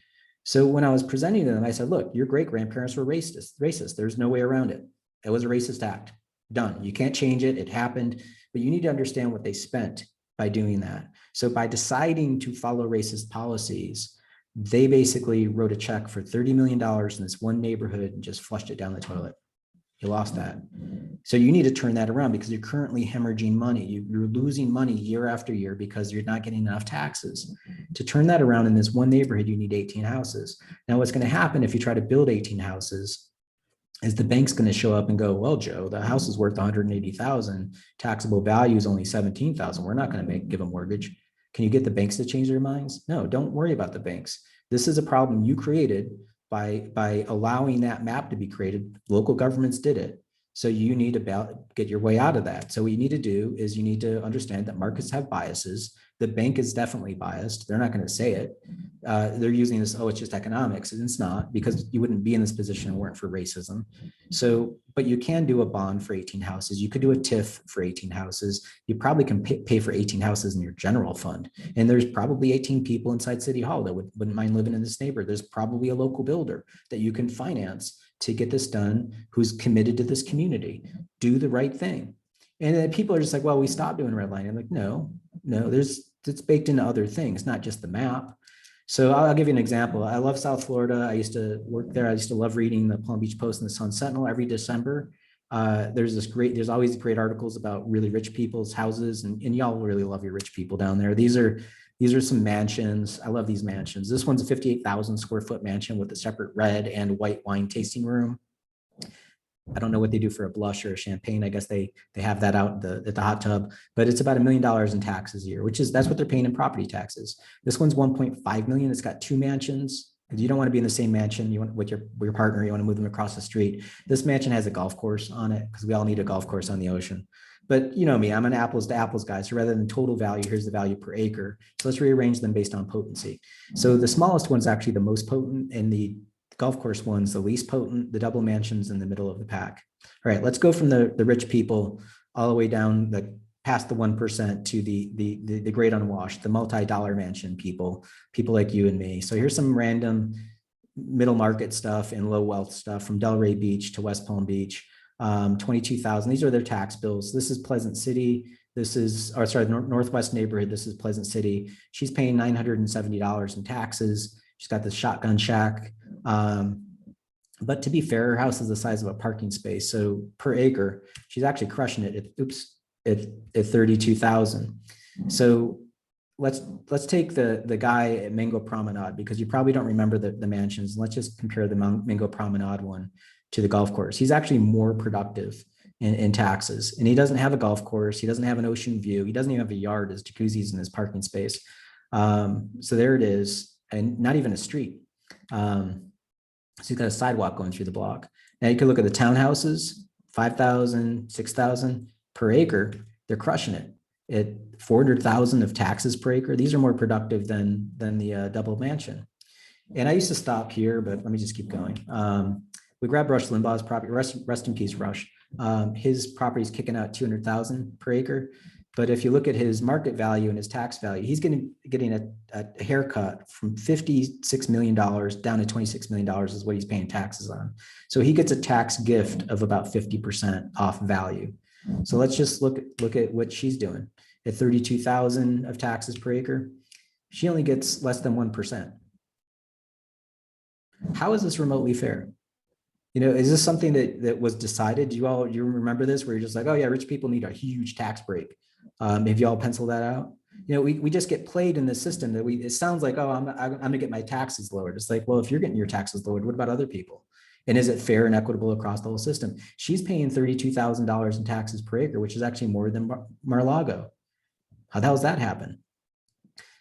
So when I was presenting to them, I said, look, your great grandparents were racist. There's no way around it. It was a racist act. Done. You can't change it. It happened, but you need to understand what they spent by doing that. So by deciding to follow racist policies, they basically wrote a check for $30 million in this one neighborhood and just flushed it down the toilet. You lost that. So you need to turn that around because you're currently hemorrhaging money. You're losing money year after year because you're not getting enough taxes. To turn that around in this one neighborhood, you need 18 houses. Now, what's going to happen if you try to build 18 houses is the bank's going to show up and go, well, Joe, the house is worth 180,000. Taxable value is only 17,000. We're not going to give a mortgage. Can you get the banks to change their minds? No, don't worry about the banks. This is a problem you created by allowing that map to be created. Local governments did it. So you need to get your way out of that. So what you need to do is you need to understand that markets have biases. The bank is definitely biased. They're not going to say it. They're using this, oh, it's just economics. And it's not, because you wouldn't be in this position if it weren't for racism. So, but you can do a bond for 18 houses. You could do a TIF for 18 houses. You probably can pay for 18 houses in your general fund. And there's probably 18 people inside City Hall that wouldn't mind living in this neighborhood. There's probably a local builder that you can finance to get this done, who's committed to this community. Do the right thing. And then people are just like, well, we stopped doing redlining. I'm like, no, it's baked into other things, not just the map. So I'll give you an example. I love South Florida. I used to work there. I used to love reading the Palm Beach Post and the Sun Sentinel every December. There's always great articles about really rich people's houses, and y'all really love your rich people down there. These are some mansions. I love these mansions. This one's a 58,000 square foot mansion with a separate red and white wine tasting room. I don't know what they do for a blush or a champagne. I guess they have that out at the hot tub, but it's about $1 million in taxes a year, that's what they're paying in property taxes. This one's 1.5 million. It's got 2 mansions. You don't want to be in the same mansion. You want with your partner, you want to move them across the street. This mansion has a golf course on it because we all need a golf course on the ocean. But you know me, I'm an apples to apples guy. So rather than total value, here's the value per acre. So let's rearrange them based on potency. So the smallest one's actually the most potent, and the golf course one's the least potent. The double mansion's in the middle of the pack. All right, let's go from the rich people all the way down past the 1% to the great unwashed, the multi-dollar mansion people like you and me. So here's some random middle market stuff and low wealth stuff from Delray Beach to West Palm Beach. 22,000. These are their tax bills. This is Pleasant City. Northwest neighborhood. This is Pleasant City. She's paying $970 in taxes. She's got this shotgun shack. But to be fair, her house is the size of a parking space. So per acre, she's actually crushing it at 32,000. So let's take the guy at Mango Promenade, because you probably don't remember the mansions. Let's just compare the Mango Promenade one to the golf course. He's actually more productive in taxes, and he doesn't have a golf course. He doesn't have an ocean view. He doesn't even have a yard. His jacuzzi's in his parking space. So there it is, and not even a street. So he's got a sidewalk going through the block. Now you can look at the townhouses, 5,000, 6,000 per acre. They're crushing it at 400,000 of taxes per acre. These are more productive than the double mansion. And I used to stop here, but let me just keep going. We grabbed Rush Limbaugh's property. Rest in peace, Rush. His property is kicking out 200,000 per acre. But if you look at his market value and his tax value, he's getting a haircut from $56 million down to $26 million is what he's paying taxes on. So he gets a tax gift of about 50% off value. So let's just look at what she's doing. At 32,000 of taxes per acre, she only gets less than 1%. How is this remotely fair? You know, is this something that was decided? You remember this, where you're just like, oh yeah, rich people need a huge tax break. Have you all penciled that out? You know, we just get played in the system that it sounds like, oh, I'm gonna get my taxes lowered. It's like, well, if you're getting your taxes lowered, what about other people? And is it fair and equitable across the whole system? She's paying $32,000 in taxes per acre, which is actually more than Mar-a-Lago. How the hell does that happen?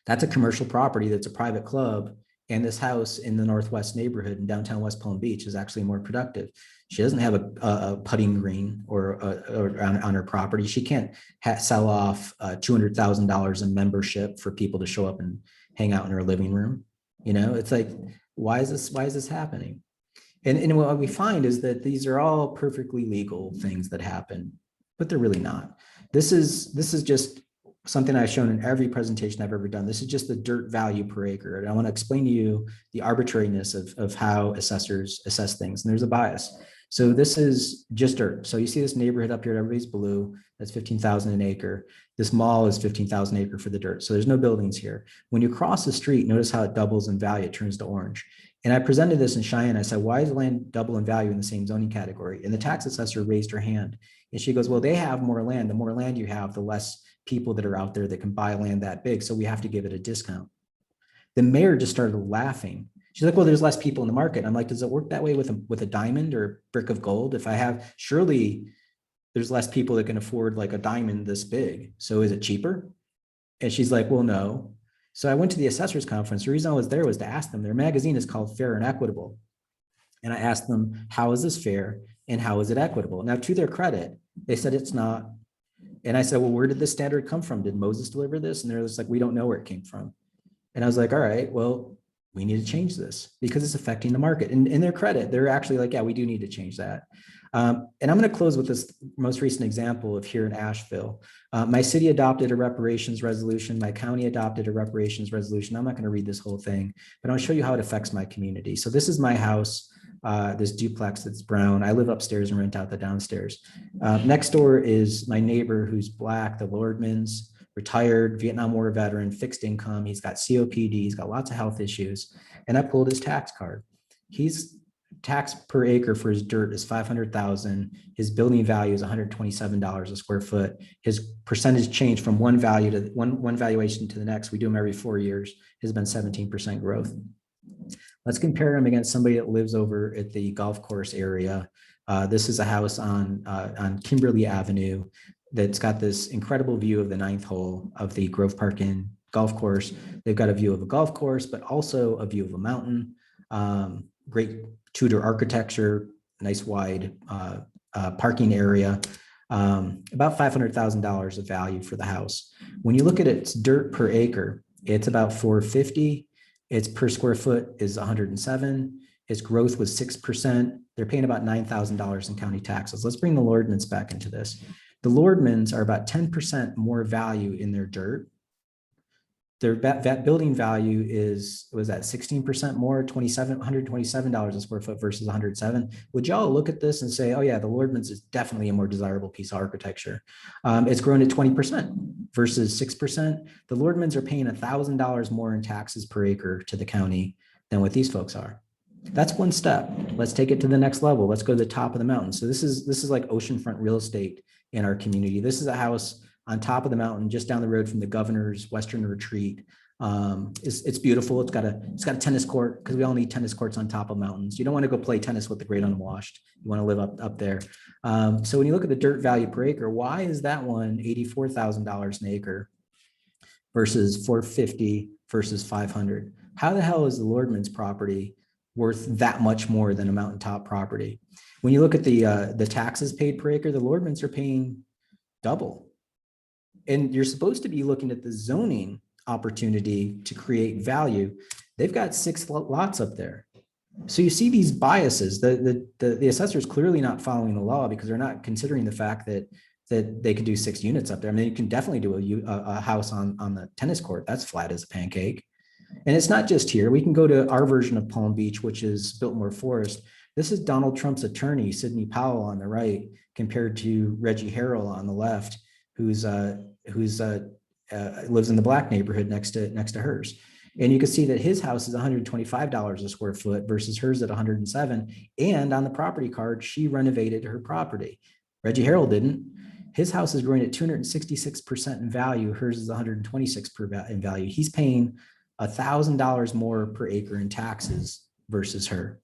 That's a commercial property. That's a private club. And this house in the Northwest neighborhood in downtown West Palm Beach is actually more productive. She doesn't have a putting green or on her property. She can't sell off $200,000 in membership for people to show up and hang out in her living room. You know, it's like, why is this happening? And what we find is that these are all perfectly legal things that happen, but they're really not. This is just something I've shown in every presentation I've ever done. This is just the dirt value per acre. And I want to explain to you the arbitrariness of how assessors assess things. And there's a bias. So this is just dirt. So you see this neighborhood up here, everybody's blue, that's 15,000 an acre. This mall is 15,000 acre for the dirt. So there's no buildings here. When you cross the street, notice how it doubles in value, it turns to orange. And I presented this in Cheyenne. I said, why is land double in value in the same zoning category? And the tax assessor raised her hand. And she goes, well, they have more land. The more land you have, the less people that are out there that can buy land that big. So we have to give it a discount. The mayor just started laughing. She's like, well, there's less people in the market. I'm like, does it work that way with a diamond or a brick of gold? If I have, surely there's less people that can afford like a diamond this big. So is it cheaper? And she's like, well, no. So I went to the assessors conference. The reason I was there was to ask them, their magazine is called Fair and Equitable. And I asked them, how is this fair and how is it equitable? Now, to their credit, they said it's not. And I said, well, where did this standard come from? Did Moses deliver this? And they're just like, we don't know where it came from. And I was like, all right, well, we need to change this because it's affecting the market. And in their credit, they're actually like, yeah, we do need to change that. And I'm going to close with this most recent example of here in Asheville. My city adopted a reparations resolution. My county adopted a reparations resolution. I'm not going to read this whole thing, but I'll show you how it affects my community. So this is my house, this duplex that's brown. I live upstairs and rent out the downstairs. Next door is my neighbor who's Black, the Lordmans, retired Vietnam War veteran, fixed income. He's got COPD. He's got lots of health issues. And I pulled his tax card. He's tax per acre for his dirt is 500,000. His building value is $127 a square foot. His percentage change from one value to one valuation to the next, we do them every 4 years, has been 17% growth. Let's compare him against somebody that lives over at the golf course area. This is a house on Kimberly Avenue that's got this incredible view of the 9th hole of the Grove Park Inn golf course. They've got a view of a golf course, but also a view of a mountain. Great Tudor architecture, nice wide parking area, about $500,000 of value for the house. When you look at its dirt per acre, it's about $450. Its per square foot is 107. Its growth was 6%. They're paying about $9,000 in county taxes. Let's bring the Lordmans back into this. The Lordmans are about 10% more value in their dirt. Their building value was at 16% more, $127 a square foot versus 107. Would y'all look at this and say, oh yeah, the Lordmans is definitely a more desirable piece of architecture. It's grown at 20% versus 6%. The Lordmans are paying $1,000 more in taxes per acre to the county than what these folks are. That's one step. Let's take it to the next level. Let's go to the top of the mountain. So this is like oceanfront real estate in our community. This is a house on top of the mountain, just down the road from the governor's Western Retreat. It's beautiful. It's got a tennis court because we all need tennis courts on top of mountains. You don't want to go play tennis with the great unwashed. You want to live up there. So when you look at the dirt value per acre, why is that one $84,000 an acre versus $450 versus $500? How the hell is the Lordman's property worth that much more than a mountaintop property? When you look at the taxes paid per acre, the Lordmans are paying double. And you're supposed to be looking at the zoning opportunity to create value. They've got 6 lots up there. So you see these biases. The assessor is clearly not following the law because they're not considering the fact that they could do 6 units up there. I mean, you can definitely do a house on the tennis court. That's flat as a pancake. And it's not just here. We can go to our version of Palm Beach, which is Biltmore Forest. This is Donald Trump's attorney, Sidney Powell, on the right, compared to Reggie Harrell on the left, who's lives in the Black neighborhood next to hers. And you can see that his house is $125 a square foot versus hers at 107. And on the property card, she renovated her property. Reggie Harrell didn't. His house is growing at 266% in value. Hers is 126% in value. He's paying $1,000 more per acre in taxes versus her.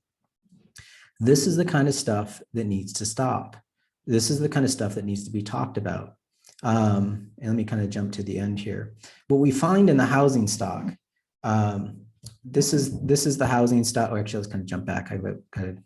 This is the kind of stuff that needs to stop. This is the kind of stuff that needs to be talked about. And let me kind of jump to the end here. What we find in the housing stock, this is the housing stock. Oh, actually, let's kind of jump back. I've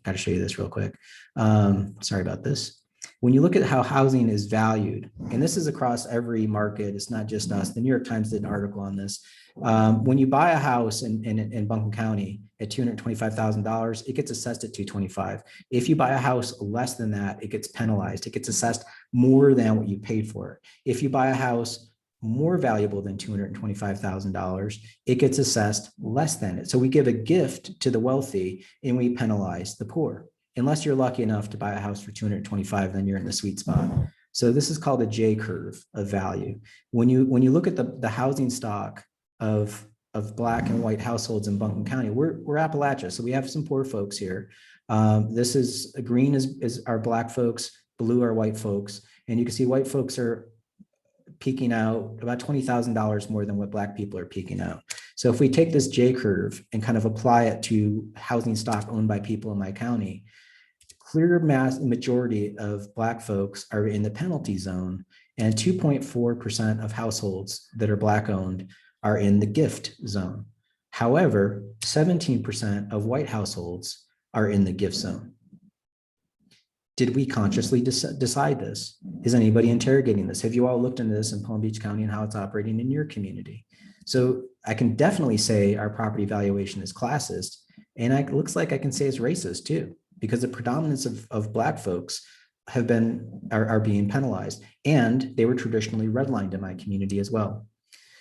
got to show you this real quick. Sorry about this. When you look at how housing is valued, and this is across every market, it's not just us. The New York Times did an article on this. When you buy a house in Buncombe County at $225,000, it gets assessed at $225,000. If you buy a house less than that, it gets penalized. It gets assessed more than what you paid for it. If you buy a house more valuable than $225,000, it gets assessed less than it. So we give a gift to the wealthy and we penalize the poor. Unless you're lucky enough to buy a house for 225, then you're in the sweet spot. So this is called a J curve of value. When you look at the housing stock of Black and white households in Buncombe County, we're Appalachia, so we have some poor folks here. This is green is our Black folks, blue are white folks, and you can see white folks are peaking out about $20,000 more than what Black people are peaking out. So if we take this J curve and kind of apply it to housing stock owned by people in my county, clear majority of Black folks are in the penalty zone, and 2.4% of households that are Black owned are in the gift zone. However, 17% of white households are in the gift zone. Did we consciously decide this? Is anybody interrogating this? Have you all looked into this in Palm Beach County and how it's operating in your community? So I can definitely say our property valuation is classist, and it looks like I can say it's racist too, because the predominance of Black folks are being penalized, and they were traditionally redlined in my community as well.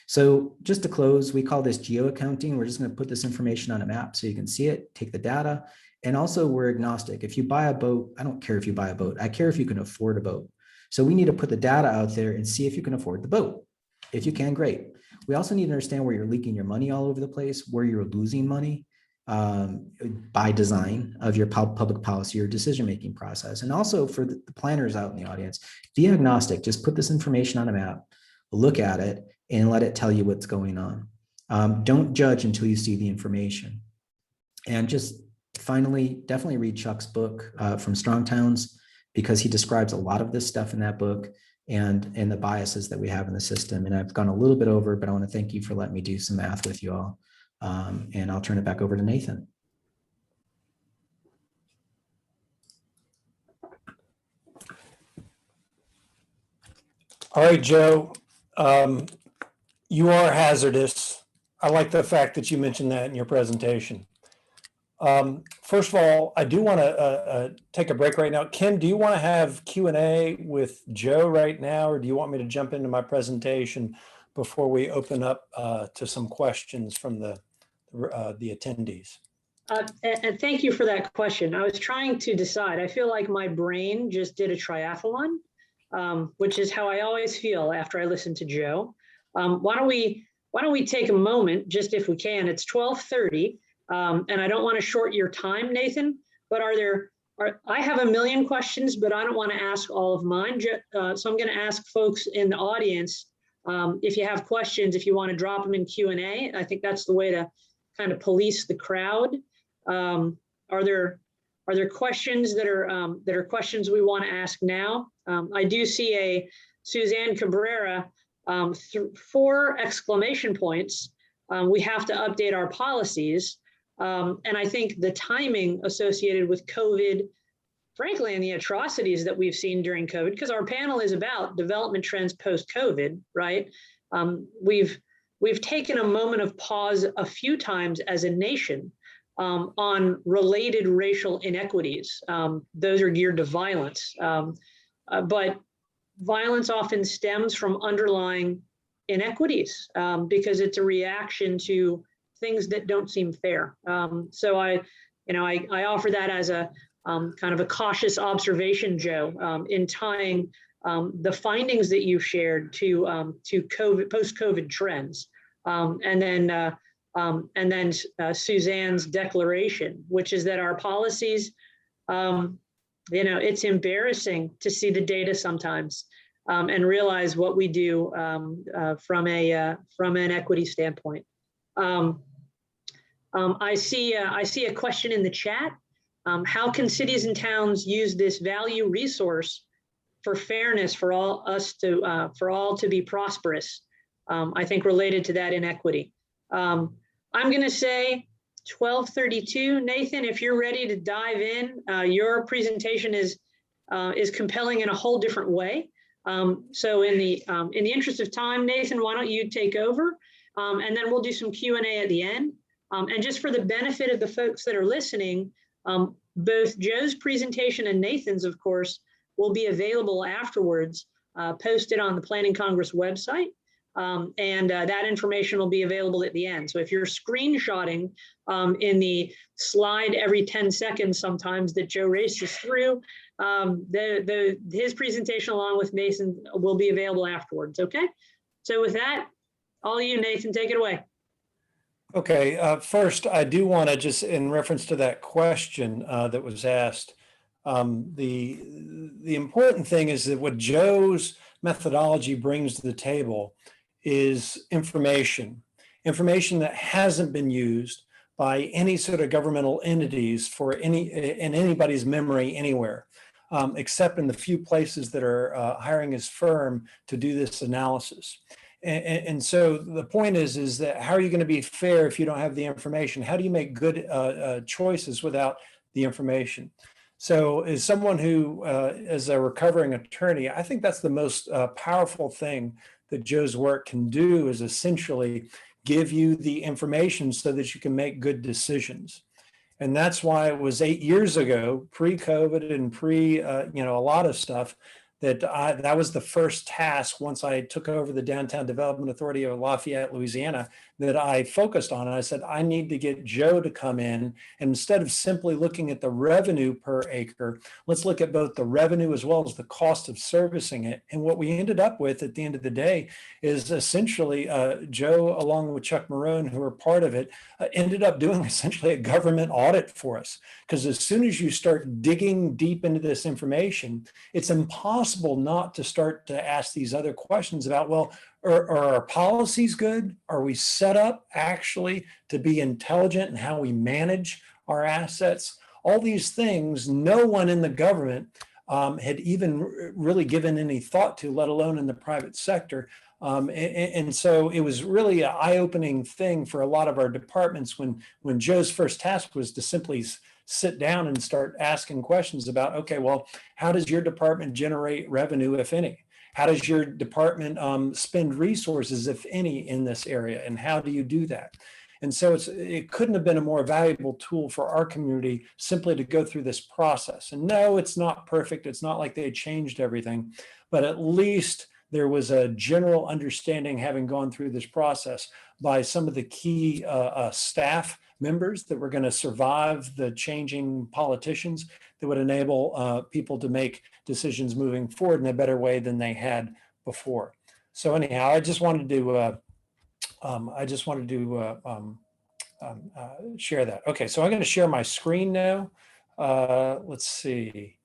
So just to close, we call this geo-accounting. We're just going to put this information on a map so you can see it, take the data. And also we're agnostic. If you buy a boat, I don't care if you buy a boat. I care if you can afford a boat. So we need to put the data out there and see if you can afford the boat. If you can, great. We also need to understand where you're leaking your money all over the place, where you're losing money by design of your public policy or decision-making process. And also for the planners out in the audience, be agnostic. Just put this information on a map, look at it, and let it tell you what's going on. Don't judge until you see the information. And just finally, definitely read Chuck's book from Strong Towns, because he describes a lot of this stuff in that book and the biases that we have in the system. And I've gone a little bit over, but I want to thank you for letting me do some math with you all. And I'll turn it back over to Nathan. All right, Joe. You are hazardous. I like the fact that you mentioned that in your presentation. First of all, I do want to take a break right now. Kim, do you want to have Q&A with Joe right now, or do you want me to jump into my presentation before we open up to some questions from the attendees? And thank you for that question. I was trying to decide. I feel like my brain just did a triathlon, which is how I always feel after I listen to Joe. Why don't we take a moment, just if we can? It's 12:30, and I don't want to short your time, Nathan. But I have a million questions, but I don't want to ask all of mine. So I'm going to ask folks in the audience if you have questions, if you want to drop them in Q&A. I think that's the way to kind of police the crowd. Are there questions that are questions we want to ask now? I do see a Suzanne Cabrera. 4 exclamation points. We have to update our policies. And I think the timing associated with COVID, frankly, and the atrocities that we've seen during COVID, because our panel is about development trends post-COVID, right? We've taken a moment of pause a few times as a nation on related racial inequities. Those are geared to violence. But violence often stems from underlying inequities because it's a reaction to things that don't seem fair. So I offer that as a kind of a cautious observation, Joe, in tying the findings that you shared to COVID, post-COVID trends, and then Suzanne's declaration, which is that our policies. It's embarrassing to see the data sometimes and realize what we do from an equity standpoint. I see a question in the chat. How can cities and towns use this value resource for fairness for all to be prosperous? I think related to that inequity. I'm going to say 12:32. Nathan, if you're ready to dive in, your presentation is compelling in a whole different way. So in the interest of time, Nathan, why don't you take over, and then we'll do some Q&A at the end. And just for the benefit of the folks that are listening, both Joe's presentation and Nathan's, of course, will be available afterwards, posted on the Planning Congress website. and that information will be available at the end. So if you're screenshotting in the slide every 10 seconds sometimes that Joe races through, his presentation along with Mason will be available afterwards, okay? So with that, all you, Nathan, take it away. Okay, first, I do want to just, in reference to that question that was asked, the important thing is that what Joe's methodology brings to the table is information that hasn't been used by any sort of governmental entities for in anybody's memory anywhere, except in the few places that are hiring his firm to do this analysis. And so the point is that how are you going to be fair if you don't have the information? How do you make good choices without the information? So as someone who is a recovering attorney, I think that's the most powerful thing that Joe's work can do, is essentially give you the information so that you can make good decisions. And that's why it was 8 years ago, pre-COVID and a lot of stuff, that was the first task once I took over the Downtown Development Authority of Lafayette, Louisiana, that I focused on. And I said, I need to get Joe to come in, and instead of simply looking at the revenue per acre, let's look at both the revenue as well as the cost of servicing it. And what we ended up with at the end of the day is essentially Joe, along with Chuck Marone, who were part of it, ended up doing essentially a government audit for us. Because as soon as you start digging deep into this information, it's impossible not to start to ask these other questions about, well, are our policies good? Are we set up actually to be intelligent in how we manage our assets? All these things, no one in the government had even really given any thought to, let alone in the private sector. And so it was really an eye-opening thing for a lot of our departments when Joe's first task was to simply sit down and start asking questions about, okay, well, how does your department generate revenue, if any? How does your department spend resources, if any, in this area? And how do you do that? And so it couldn't have been a more valuable tool for our community simply to go through this process. And no, it's not perfect. It's not like they changed everything, but at least there was a general understanding, having gone through this process, by some of the key staff members that were going to survive the changing politicians, that would enable people to make decisions moving forward in a better way than they had before. So anyhow, I just wanted to share that. Okay, so I'm going to share my screen now. Let's see.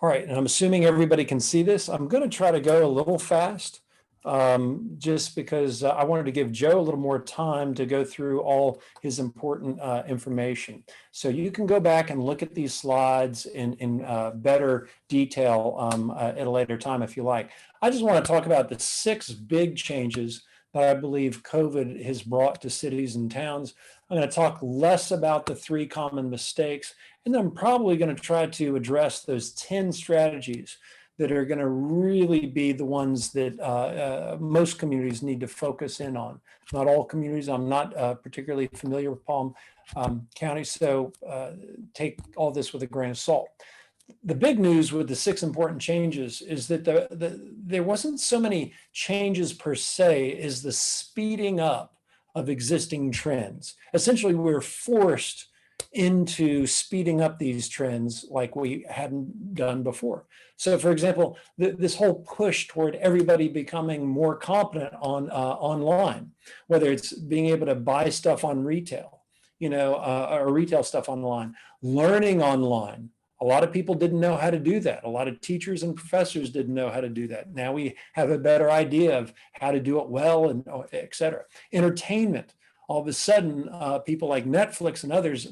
All right, and I'm assuming everybody can see this. I'm going to try to go a little fast, just because I wanted to give Joe a little more time to go through all his important information. So you can go back and look at these slides in better detail at a later time if you like. I just want to talk about the 6 big changes that I believe COVID has brought to cities and towns. I'm going to talk less about the 3 common mistakes, and then I'm probably going to try to address those 10 strategies that are going to really be the ones that most communities need to focus in on. Not all communities. I'm not particularly familiar with Palm County, so take all this with a grain of salt. The big news with the 6 important changes is that there wasn't so many changes per se as the speeding up of existing trends. Essentially, we were forced into speeding up these trends like we hadn't done before. So for example, this whole push toward everybody becoming more competent on online, whether it's being able to buy stuff on retail, or retail stuff online, learning online. A lot of people didn't know how to do that. A lot of teachers and professors didn't know how to do that. Now we have a better idea of how to do it well, and et cetera. Entertainment. All of a sudden, people like Netflix and others,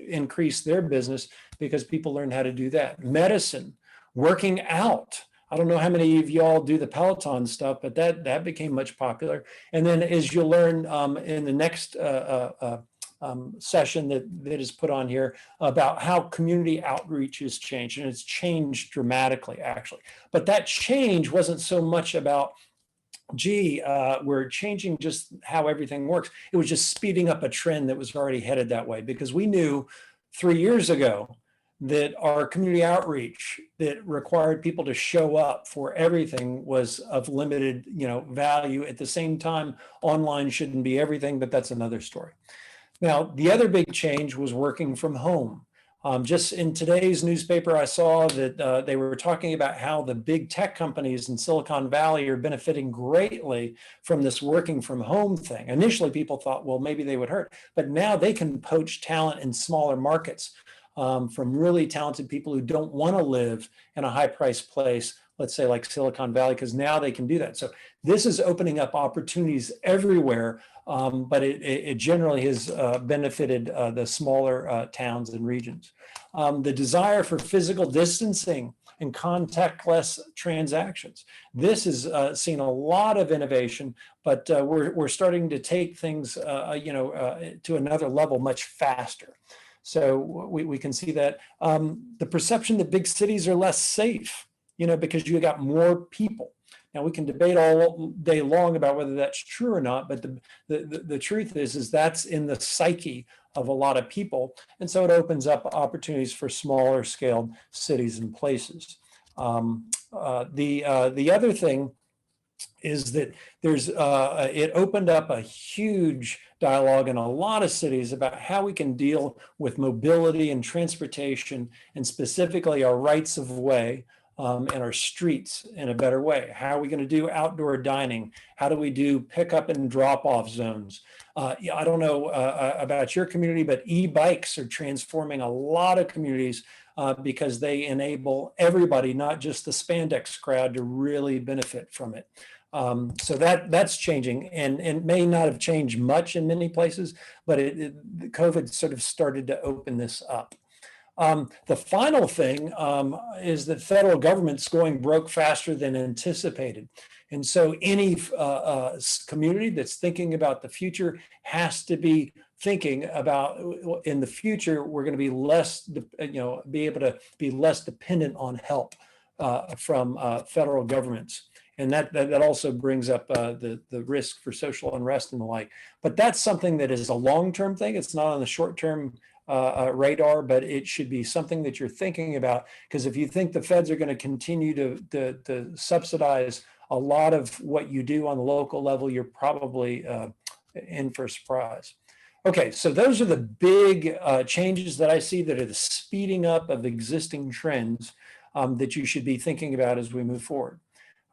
increase their business because people learned how to do that. Medicine, working out. I don't know how many of y'all do the Peloton stuff, but that became much popular. And then, as you'll learn in the next session that is put on here, about how community outreach has changed, and it's changed dramatically, actually. But that change wasn't so much about, we're changing just how everything works. It was just speeding up a trend that was already headed that way, because we knew 3 years ago that our community outreach that required people to show up for everything was of limited, value. At the same time, online shouldn't be everything, but that's another story. Now, the other big change was working from home. Just in today's newspaper, I saw that they were talking about how the big tech companies in Silicon Valley are benefiting greatly from this working from home thing. Initially, people thought, well, maybe they would hurt, but now they can poach talent in smaller markets from really talented people who don't want to live in a high-priced place, let's say like Silicon Valley, because now they can do that. So this is opening up opportunities everywhere, but it generally has benefited the smaller towns and regions. The desire for physical distancing and contactless transactions. This has seen a lot of innovation, but we're starting to take things to another level much faster. So we can see that. The perception that big cities are less safe, because you got more people. Now we can debate all day long about whether that's true or not, but the truth is that's in the psyche of a lot of people. And so it opens up opportunities for smaller scaled cities and places. The other thing is that it opened up a huge dialogue in a lot of cities about how we can deal with mobility and transportation, and specifically our rights of way and our streets in a better way. How are we going to do outdoor dining? How do we do pickup and drop off zones? I don't know about your community, but e-bikes are transforming a lot of communities because they enable everybody, not just the spandex crowd, to really benefit from it. So that's changing, and it may not have changed much in many places, but COVID sort of started to open this up. The final thing is that federal government's going broke faster than anticipated. And so any community that's thinking about the future has to be thinking about, in the future, we're going to be be able to be less dependent on help from federal governments. And that also brings up the risk for social unrest and the like. But that's something that is a long-term thing. It's not on the short-term radar, but it should be something that you're thinking about, because if you think the feds are going to continue to subsidize a lot of what you do on the local level, you're probably in for a surprise. Okay, so those are the big changes that I see that are the speeding up of existing trends that you should be thinking about as we move forward.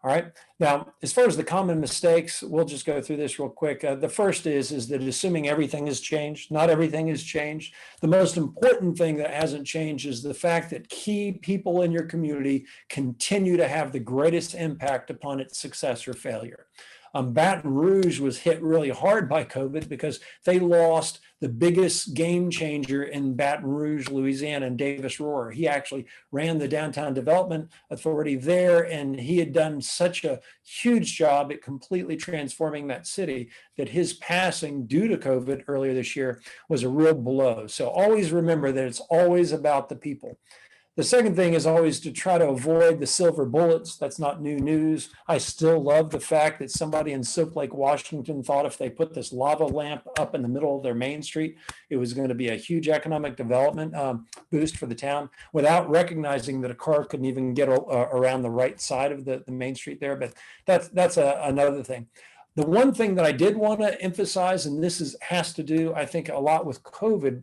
All right. Now, as far as the common mistakes, we'll just go through this real quick. The first is that assuming everything has changed. Not everything has changed. The most important thing that hasn't changed is the fact that key people in your community continue to have the greatest impact upon its success or failure. Baton Rouge was hit really hard by COVID because they lost the biggest game changer in Baton Rouge, Louisiana, and Davis Rohr. He actually ran the Downtown Development Authority there, and he had done such a huge job at completely transforming that city that his passing due to COVID earlier this year was a real blow. So always remember that it's always about the people. The second thing is always to try to avoid the silver bullets. That's not new news. I still love the fact that somebody in Soap Lake, Washington thought if they put this lava lamp up in the middle of their main street, it was going to be a huge economic development boost for the town, without recognizing that a car couldn't even get around the right side of the main street there. But that's another thing. The one thing that I did want to emphasize, and this has to do, I think, a lot with COVID,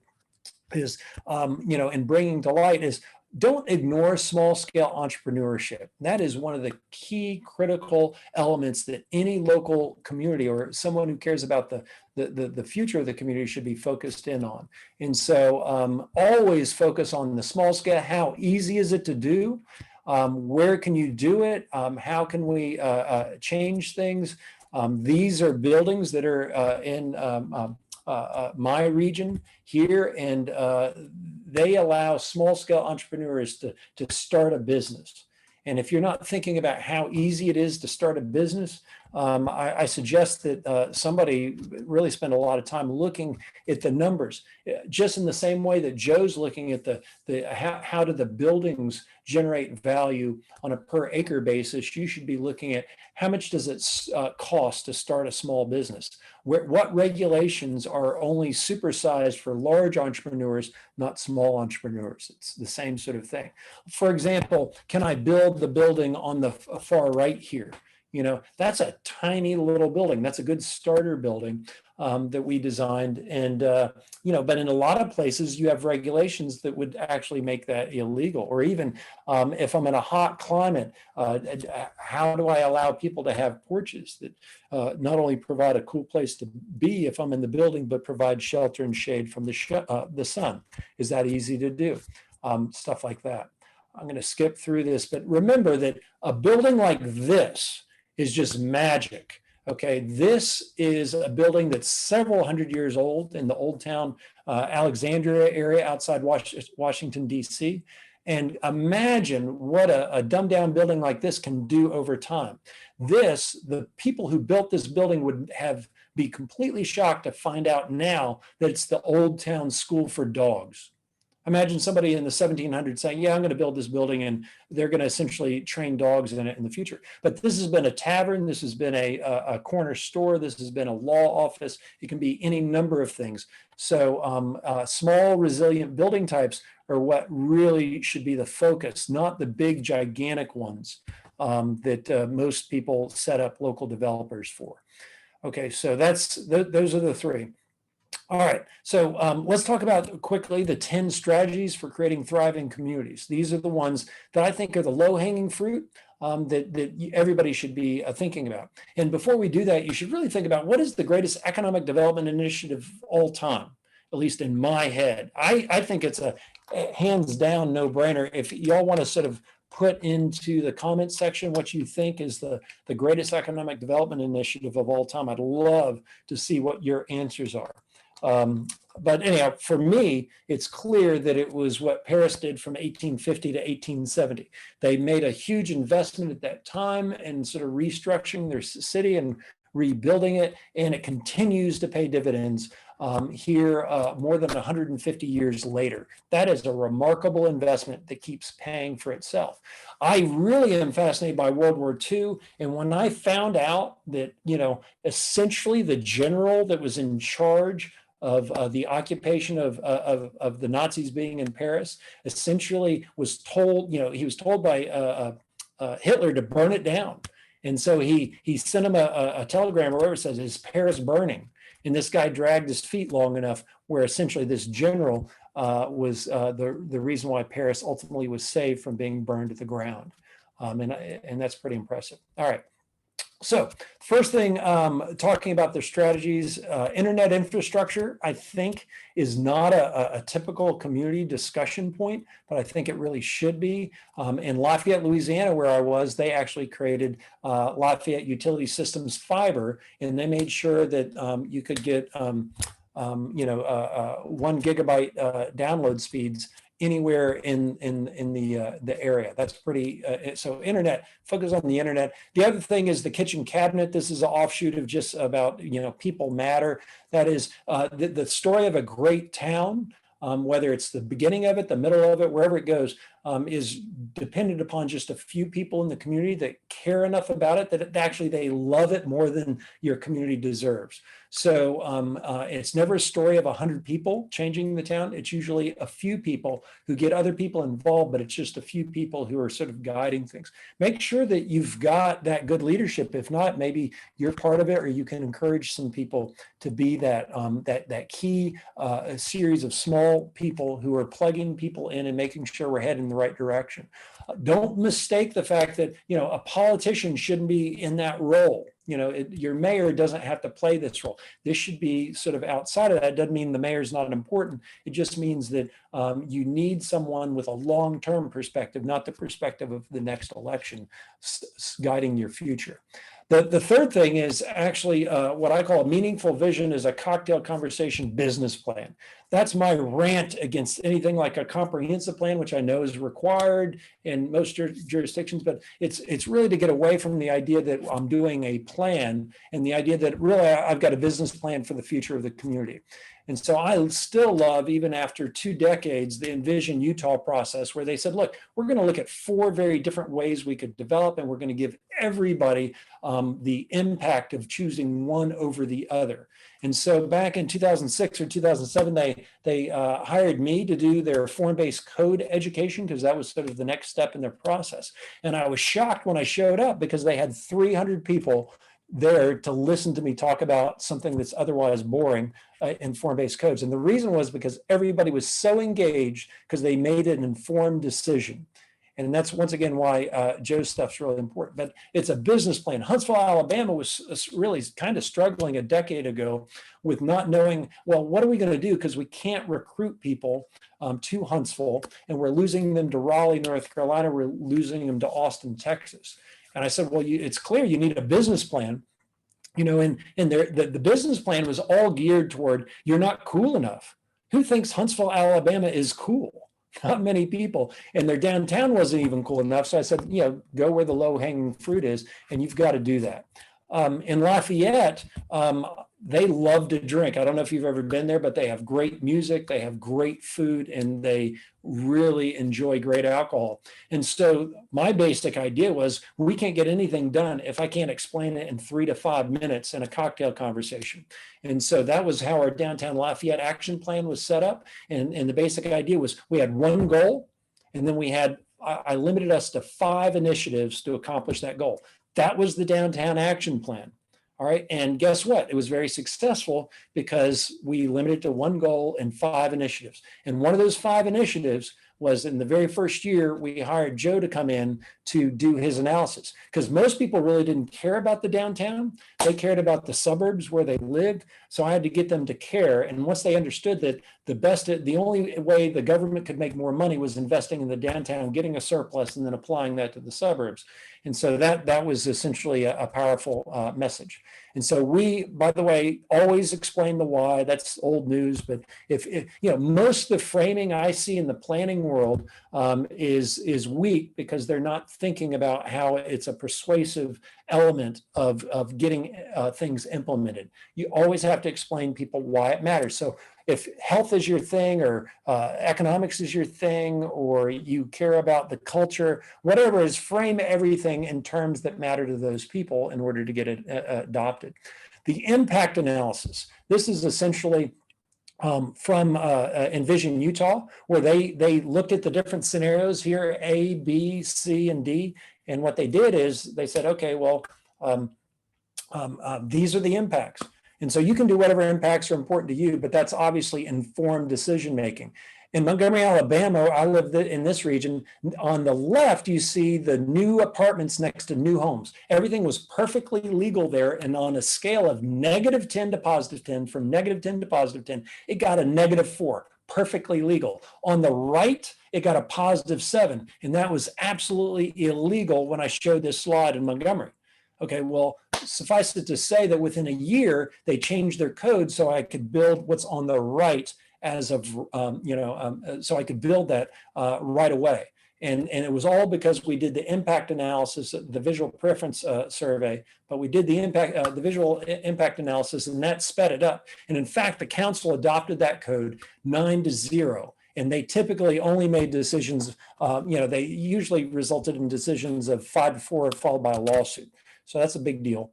is, in bringing to light, is don't ignore small scale entrepreneurship. That is one of the key critical elements that any local community or someone who cares about the future of the community should be focused in on. And so always focus on the small scale. How easy is it to do? Where can you do it? How can we change things? These are buildings that are in my region here, and they allow small scale entrepreneurs to start a business. And if you're not thinking about how easy it is to start a business, I suggest that somebody really spend a lot of time looking at the numbers, just in the same way that Joe's looking at how do the buildings generate value on a per acre basis. You should be looking at how much does it cost to start a small business. What regulations are only supersized for large entrepreneurs, not small entrepreneurs? It's the same sort of thing. For example, can I build the building on the far right here? That's a tiny little building. That's a good starter building that we designed. And, but in a lot of places you have regulations that would actually make that illegal. Or even if I'm in a hot climate, how do I allow people to have porches that not only provide a cool place to be if I'm in the building, but provide shelter and shade from the sun? Is that easy to do? Stuff like that. I'm going to skip through this, but remember that a building like this is just magic. Okay, this is a building that's several hundred years old in the Old Town Alexandria area outside Washington, D.C. And imagine what a dumbed down building like this can do over time. The people who built this building would be completely shocked to find out now that it's the Old Town School for Dogs. Imagine somebody in the 1700s saying, yeah, I'm going to build this building and they're going to essentially train dogs in it in the future. But this has been a tavern. This has been a corner store. This has been a law office. It can be any number of things. So small, resilient building types are what really should be the focus, not the big, gigantic ones that most people set up local developers for. Okay, so those are the three. All right, so let's talk about quickly the 10 strategies for creating thriving communities. These are the ones that I think are the low-hanging fruit that everybody should be thinking about. And before we do that, you should really think about what is the greatest economic development initiative of all time, at least in my head. I think it's a hands down no-brainer. If y'all want to sort of put into the comments section what you think is the greatest economic development initiative of all time, I'd love to see what your answers are. But anyhow, for me, it's clear that it was what Paris did from 1850 to 1870. They made a huge investment at that time in sort of restructuring their city and rebuilding it, and it continues to pay dividends here more than 150 years later. That is a remarkable investment that keeps paying for itself. I really am fascinated by World War II, and when I found out that, essentially the general that was in charge of the occupation of the Nazis being in Paris, essentially was told, he was told by Hitler to burn it down. And so he sent him a telegram or whatever, says, is Paris burning? And this guy dragged his feet long enough where essentially this general was the reason why Paris ultimately was saved from being burned to the ground. And that's pretty impressive. All right. So first thing, talking about their strategies, internet infrastructure, I think, is not a typical community discussion point, but I think it really should be. In Lafayette, Louisiana, where I was, they actually created Lafayette Utility Systems Fiber, and they made sure that you could get 1 gigabyte download speeds anywhere in the area. That's pretty, so internet, focus on the internet. The other thing is the kitchen cabinet. This is an offshoot of just about, people matter. That is the story of a great town, whether it's the beginning of it, the middle of it, wherever it goes, is dependent upon just a few people in the community that care enough about it that actually they love it more than your community deserves. So it's never a story of 100 people changing the town. It's usually a few people who get other people involved, but it's just a few people who are sort of guiding things. Make sure that you've got that good leadership. If not, maybe you're part of it, or you can encourage some people to be that that key series of small people who are plugging people in and making sure we're heading in the right direction. Don't mistake the fact that, a politician shouldn't be in that role. Your mayor doesn't have to play this role. This should be sort of outside of that. It doesn't mean the mayor's not important. It just means that you need someone with a long-term perspective, not the perspective of the next election, guiding your future. The third thing is actually what I call a meaningful vision is a cocktail conversation business plan. that's my rant against anything like a comprehensive plan, which I know is required in most jurisdictions, but it's really to get away from the idea that I'm doing a plan and the idea that really I've got a business plan for the future of the community. And so I still love, even after 2 decades, the Envision Utah process, where they said, look, we're going to look at 4 very different ways we could develop, and we're going to give everybody the impact of choosing one over the other. And so back in 2006 or 2007, they hired me to do their form-based code education, because that was sort of the next step in their process. And I was shocked when I showed up, because they had 300 people there to listen to me talk about something that's otherwise boring in form-based codes. And the reason was because everybody was so engaged, because they made an informed decision. And that's once again why Joe's stuff's really important. But it's a business plan. Huntsville, Alabama was really kind of struggling a decade ago with not knowing, well, what are we going to do? Because we can't recruit people to Huntsville, and we're losing them to Raleigh, North Carolina. We're losing them to Austin, Texas. And I said, well, it's clear you need a business plan, you know, and the business plan was all geared toward, you're not cool enough. Who thinks Huntsville, Alabama is cool? Not many people. And their downtown wasn't even cool enough. So I said, you know, go where the low hanging fruit is, and you've got to do that. In Lafayette, they love to drink. I don't know if you've ever been there, but they have great music, they have great food, and they really enjoy great alcohol. And so my basic idea was, we can't get anything done if I can't explain it in 3 to 5 minutes in a cocktail conversation. And so that was how our downtown Lafayette action plan was set up. And the basic idea was, we had one goal, and then we had, I limited us to 5 initiatives to accomplish that goal. That was the downtown action plan. All right. And guess what? It was very successful, because we limited to one goal and 5 initiatives. And one of those 5 initiatives was, in the very first year, we hired Joe to come in to do his analysis, because most people really didn't care about the downtown. They cared about the suburbs where they lived. So I had to get them to care. And once they understood that the only way the government could make more money was investing in the downtown, getting a surplus, and then applying that to the suburbs. And so that was essentially a powerful message. And so we, by the way, always explain the why. That's old news, but if you know, most of the framing I see in the planning world is weak, because they're not thinking about how it's a persuasive element of getting things implemented. You always have to explain people why it matters. So if health is your thing, or economics is your thing, or you care about the culture, whatever it is, frame everything in terms that matter to those people in order to get it adopted. The impact analysis. This is essentially from Envision Utah, where they looked at the different scenarios here, A, B, C, and D. And what they did is they said, okay, well, these are the impacts. And so you can do whatever impacts are important to you, but that's obviously informed decision-making. In Montgomery, Alabama, I live in this region. On the left, you see the new apartments next to new homes. Everything was perfectly legal there. And on a scale of -10 to +10, from -10 to +10, it got a -4, perfectly legal. On the right, it got a +7. And that was absolutely illegal when I showed this slide in Montgomery. Okay, well, suffice it to say that within a year, they changed their code so I could build what's on the right as of, so I could build that right away. And it was all because we did the impact analysis, the visual preference survey, but we did the visual impact analysis, and that sped it up. And in fact, the council adopted that code 9-0. And they typically only made decisions, they usually resulted in decisions of 5-4 followed by a lawsuit. So that's a big deal.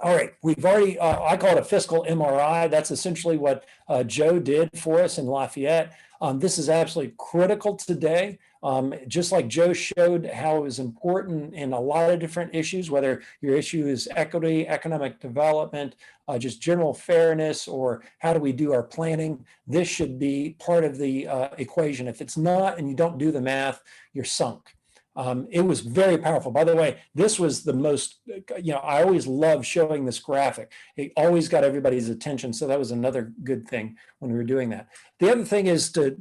All right, we've already, I call it a fiscal MRI. That's essentially what Joe did for us in Lafayette. This is absolutely critical today. Just like Joe showed how it was important in a lot of different issues, whether your issue is equity, economic development, just general fairness, or how do we do our planning, this should be part of the equation. If it's not, and you don't do the math, you're sunk. It was very powerful. By the way, this was the most, I always love showing this graphic. It always got everybody's attention. So that was another good thing when we were doing that. The other thing is to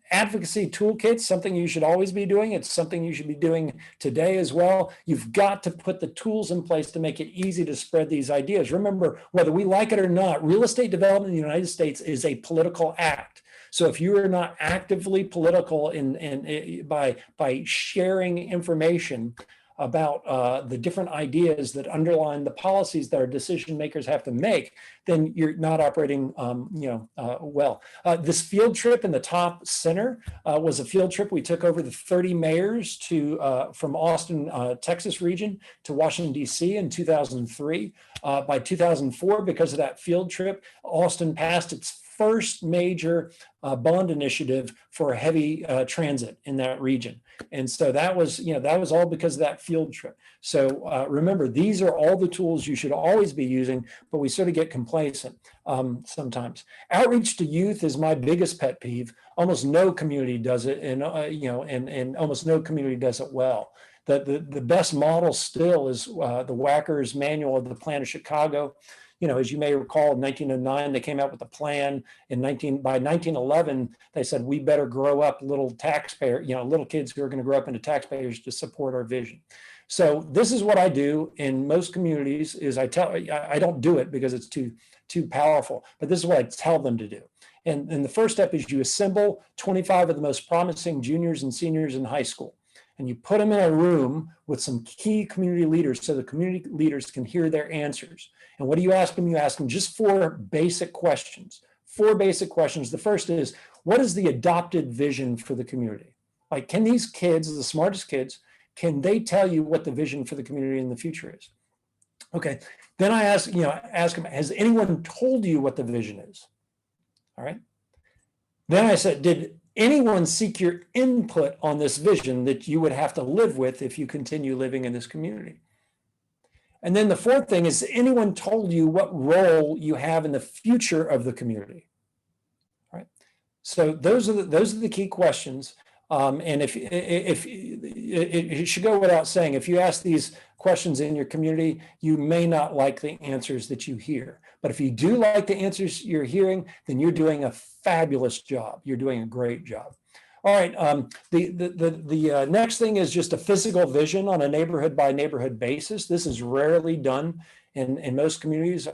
advocacy toolkits, something you should always be doing. It's something you should be doing today as well. You've got to put the tools in place to make it easy to spread these ideas. Remember, whether we like it or not, real estate development in the United States is a political act. So if you are not actively political by sharing information about the different ideas that underline the policies that our decision makers have to make, then you're not operating well. This field trip in the top center was a field trip we took over the 30 mayors from Austin, Texas region to Washington, D.C. in 2003. By 2004, because of that field trip, Austin passed its first major bond initiative for heavy transit in that region. And so that was all because of that field trip. So remember, these are all the tools you should always be using, but we sort of get complacent sometimes. Outreach to youth is my biggest pet peeve. Almost no community does it, and almost no community does it well. The best model still is the Wacker's Manual of the Plan of Chicago. As you may recall, in 1909, they came out with a plan. By 1911, they said, we better grow up little kids who are going to grow up into taxpayers to support our vision. So this is what I do in most communities is I don't do it because it's too powerful, but this is what I tell them to do. And the first step is you assemble 25 of the most promising juniors and seniors in high school. And you put them in a room with some key community leaders so the community leaders can hear their answers. And what do you ask them? You ask them just 4 basic questions. 4 basic questions. The first is, what is the adopted vision for the community? Like, can these kids, the smartest kids, can they tell you what the vision for the community in the future is? Okay. Then I ask them, has anyone told you what the vision is? All right. Then I said, did anyone seek your input on this vision that you would have to live with if you continue living in this community? And then the fourth thing is, anyone told you what role you have in the future of the community? All right. So those are the key questions. And if it should go without saying, if you ask these questions in your community, you may not like the answers that you hear. But if you do like the answers you're hearing, then you're doing a fabulous job. You're doing a great job. All right. The next thing is just a physical vision on a neighborhood by neighborhood basis. This is rarely done in most communities,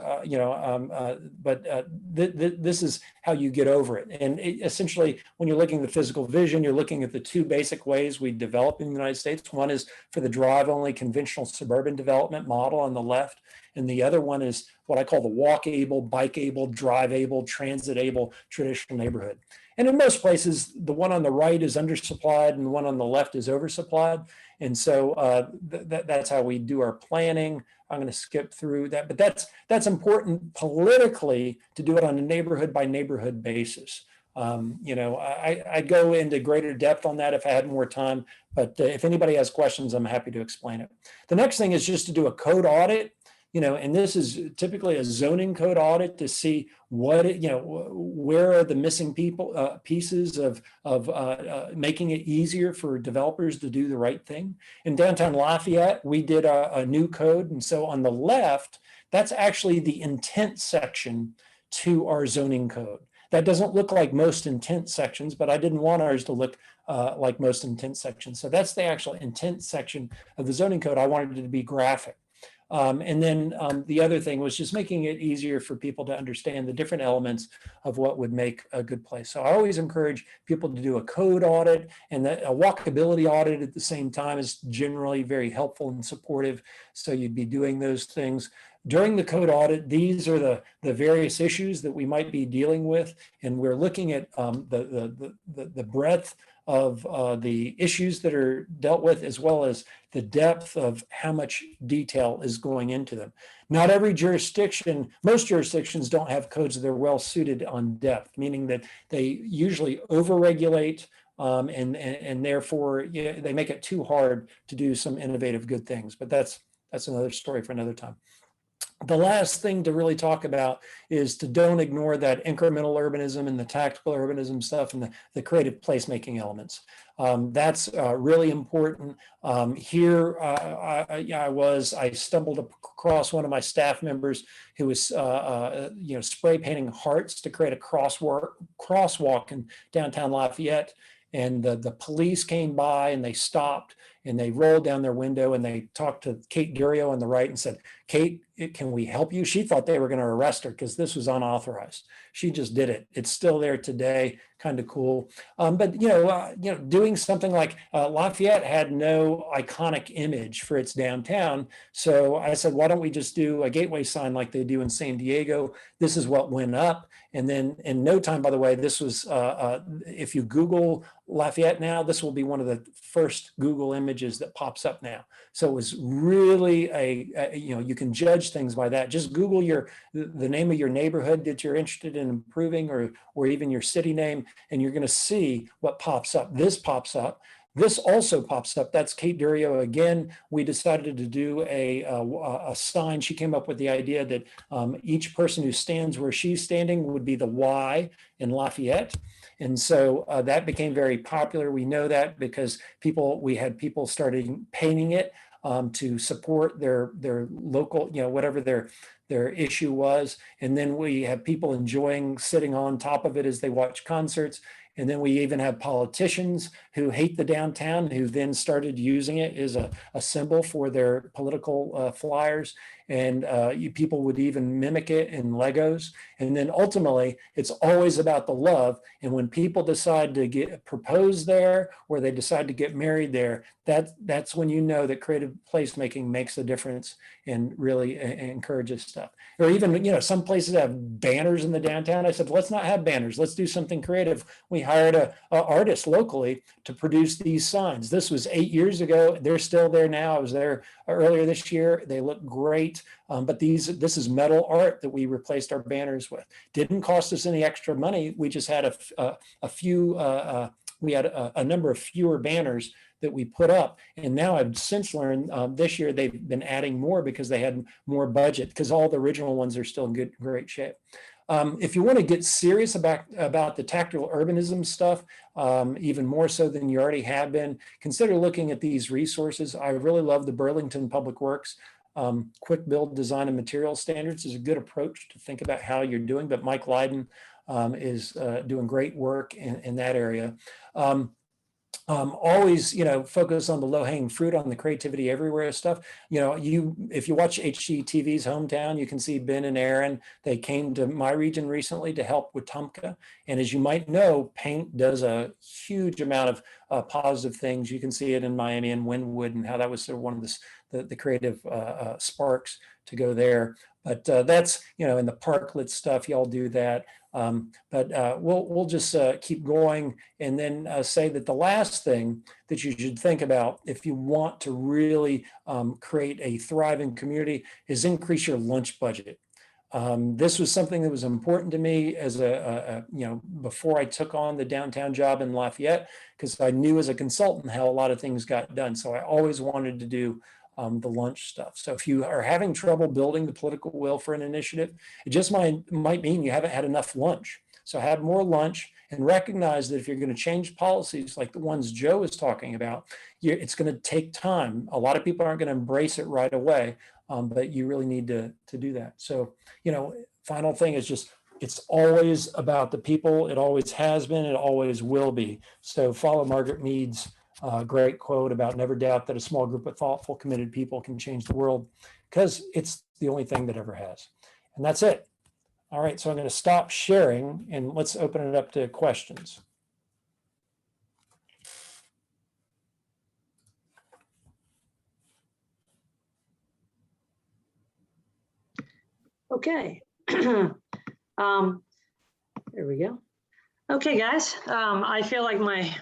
this is how you get over it. And essentially, when you're looking at the physical vision, you're looking at the 2 basic ways we develop in the United States. One is for the drive-only conventional suburban development model on the left, and the other one is what I call the walk-able, bike-able, drive-able, transit-able traditional neighborhood. And in most places, the one on the right is undersupplied and the one on the left is oversupplied. And so that's how we do our planning. I'm going to skip through that, but that's important politically to do it on a neighborhood by neighborhood basis. I'd go into greater depth on that if I had more time, but if anybody has questions, I'm happy to explain it. The next thing is just to do a code audit. And this is typically a zoning code audit to see where are the missing pieces of making it easier for developers to do the right thing. In downtown Lafayette, we did a new code. And so on the left, that's actually the intent section to our zoning code. That doesn't look like most intent sections, but I didn't want ours to look like most intent sections. So that's the actual intent section of the zoning code. I wanted it to be graphic. And then the other thing was just making it easier for people to understand the different elements of what would make a good place. So I always encourage people to do a code audit, and a walkability audit at the same time is generally very helpful and supportive. So you'd be doing those things. During the code audit, these are the various issues that we might be dealing with, and we're looking at the breadth of the issues that are dealt with, as well as the depth of how much detail is going into them. Not every jurisdiction, most jurisdictions don't have codes that are well suited on depth, meaning that they usually overregulate and therefore they make it too hard to do some innovative good things. But that's another story for another time. The last thing to really talk about is to don't ignore that incremental urbanism and the tactical urbanism stuff and the creative placemaking elements. That's really important. Here, I stumbled across one of my staff members who was, spray painting hearts to create a crosswalk in downtown Lafayette. And the police came by and they stopped and they rolled down their window and they talked to Kate Durio on the right and said, "Kate, can we help you?" She thought they were going to arrest her because this was unauthorized. She just did it. It's still there today. Kind of cool. But doing something like Lafayette had no iconic image for its downtown. So I said, why don't we just do a gateway sign like they do in San Diego? This is what went up. And then in no time, by the way, this was, if you Google Lafayette now, this will be one of the first Google images that pops up now. So it was really you can judge things by that. Just Google the name of your neighborhood that you're interested in improving, or even your city name, and you're going to see what pops up. This pops up. This also pops up. That's Kate Durio again. We decided to do a sign. She came up with the idea that each person who stands where she's standing would be the Y in Lafayette. And so that became very popular. We know that because we had people starting painting it to support their local, whatever their issue was. And then we have people enjoying sitting on top of it as they watch concerts. And then we even have politicians who hate the downtown who then started using it as a symbol for their political flyers. And people would even mimic it in Legos. And then ultimately, it's always about the love. And when people decide to get proposed there, or they decide to get married there, that's when you know that creative placemaking makes a difference and really encourages stuff. Or even, some places have banners in the downtown. I said, let's not have banners. Let's do something creative. We hired a artist locally to produce these signs. This was 8 years ago. They're still there now. I was there earlier this year. They look great. But this is metal art that we replaced our banners with. Didn't cost us any extra money. We just had a few, we had a number of fewer banners that we put up. And now I've since learned this year they've been adding more because they had more budget, because all the original ones are still in great shape. If you want to get serious about the tactical urbanism stuff, even more so than you already have been, consider looking at these resources. I really love the Burlington Public Works Quick Build Design and Material Standards is a good approach to think about how you're doing, but Mike Lydon is doing great work in that area. Always, focus on the low-hanging fruit, on the creativity everywhere stuff. If you watch HGTV's Hometown, you can see Ben and Aaron. They came to my region recently to help with Tumpka. And as you might know, paint does a huge amount of positive things. You can see it in Miami and Wynwood, and how that was sort of one of the creative sparks to go there. But that's, in the parklet stuff, y'all do that. But we'll just keep going, and then say that the last thing that you should think about if you want to really create a thriving community is increase your lunch budget. This was something that was important to me as before I took on the downtown job in Lafayette, because I knew as a consultant how a lot of things got done. So I always wanted to do the lunch stuff. So if you are having trouble building the political will for an initiative, it just might mean you haven't had enough lunch. So have more lunch, and recognize that if you're going to change policies like the ones Joe is talking about, it's going to take time. A lot of people aren't going to embrace it right away, but you really need to do that. So, final thing is just, it's always about the people. It always has been. It always will be. So follow Margaret Mead's great quote about never doubt that a small group of thoughtful, committed people can change the world, because it's the only thing that ever has. And that's it. All right, so I'm going to stop sharing and let's open it up to questions. Okay. There we go. Okay, guys. I feel like my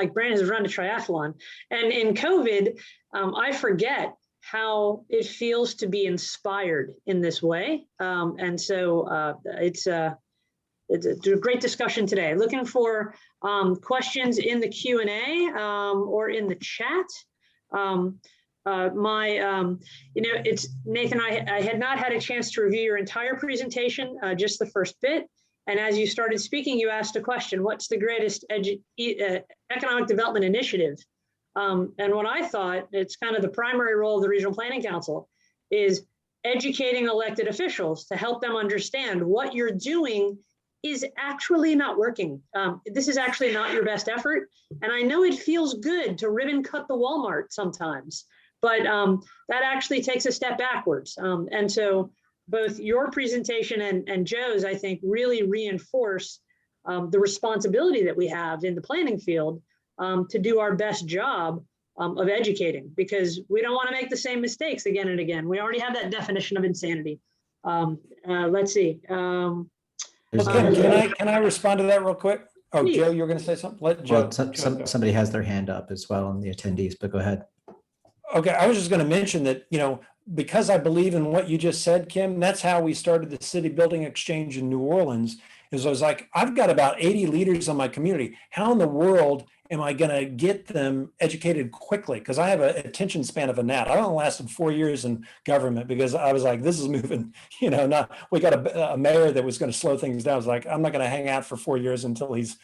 brain has run a triathlon, and in COVID, I forget how it feels to be inspired in this way. And so it's a great discussion today. Looking for questions in the Q&A or in the chat. It's Nathan, I had not had a chance to review your entire presentation, just the first bit. And as you started speaking, you asked a question, what's the greatest economic development initiative? And what I thought, it's kind of the primary role of the Regional Planning Council, is educating elected officials to help them understand what you're doing is actually not working. This is actually not your best effort. And I know it feels good to ribbon cut the Walmart sometimes, but that actually takes a step backwards. And so both your presentation and Joe's, I think, really reinforce the responsibility that we have in the planning field to do our best job of educating, because we don't want to make the same mistakes again and again. We already have that definition of insanity. Let's see. Can I respond to that real quick? Oh, Please. Joe, you were going to say something? Let Joe. Well, somebody has their hand up as well in the attendees, but go ahead. Okay, I was just going to mention that, because I believe in what you just said, Kim, that's how we started the City Building Exchange in New Orleans. Is I was like, I've got about 80 leaders in my community. How in the world am I going to get them educated quickly? Because I have an attention span of a gnat. I only lasted 4 years in government because I was like, this is moving, we got a mayor that was going to slow things down. I was like, I'm not going to hang out for 4 years until he's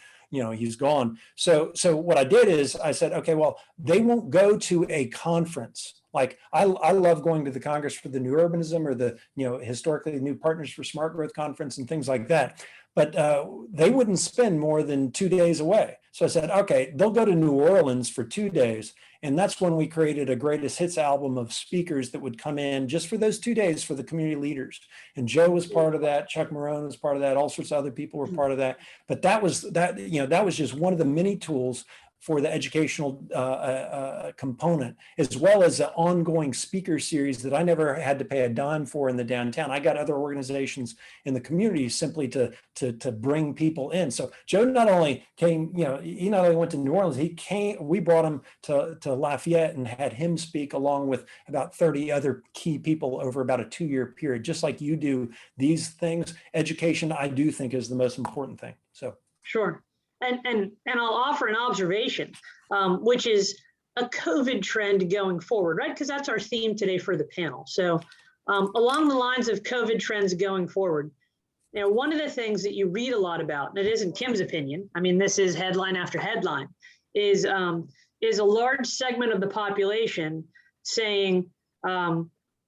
gone. So what I did is I said, okay, well, they won't go to a conference. Like I love going to the Congress for the New Urbanism or the, historically New Partners for Smart Growth Conference and things like that. But they wouldn't spend more than 2 days away. So I said, okay, they'll go to New Orleans for 2 days. And that's when we created a greatest hits album of speakers that would come in just for those 2 days for the community leaders. And Joe was part of that. Chuck Marone was part of that. All sorts of other people were part of that. But that was just one of the many tools for the educational component, as well as an ongoing speaker series that I never had to pay a dime for in the downtown. I got other organizations in the community simply to bring people in. So Joe not only came, he not only went to New Orleans, we brought him to Lafayette and had him speak along with about 30 other key people over about a 2-year period. Just like you do these things, education, I do think, is the most important thing. So sure. And I'll offer an observation, which is a COVID trend going forward, right? Because that's our theme today for the panel. So along the lines of COVID trends going forward, one of the things that you read a lot about, and it isn't Kim's opinion, I mean, this is headline after headline, is a large segment of the population saying,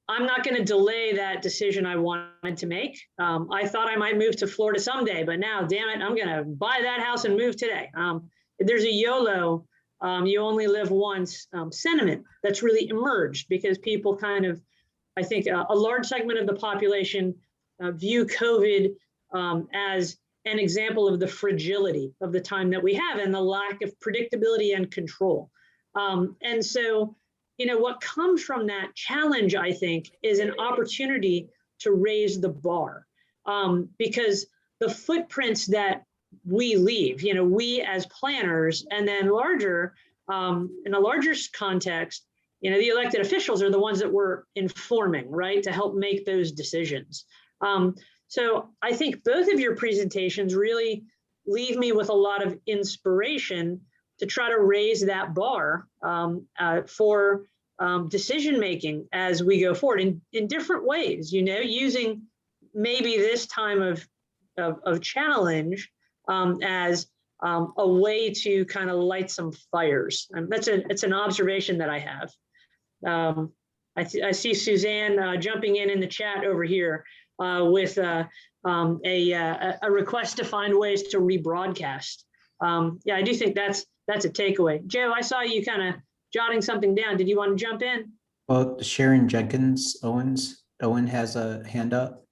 I'm not going to delay that decision I wanted to make. I thought I might move to Florida someday, but now, damn it, I'm going to buy that house and move today. There's a YOLO, you only live once sentiment that's really emerged because people kind of, I think a large segment of the population view COVID as an example of the fragility of the time that we have and the lack of predictability and control. And so, what comes from that challenge, I think, is an opportunity to raise the bar, because the footprints that we leave, we as planners, and then larger, in a larger context, the elected officials are the ones that we're informing, right, to help make those decisions. So I think both of your presentations really leave me with a lot of inspiration to try to raise that bar for decision making as we go forward in different ways, using maybe this time of challenge as a way to kind of light some fires. It's an observation that I have. I see Suzanne jumping in the chat over here with a request to find ways to rebroadcast. Yeah, I do think that's a takeaway. Joe, I saw you kind of jotting something down. Did you want to jump in? Well, Sharon Jenkins Owen has a hand up.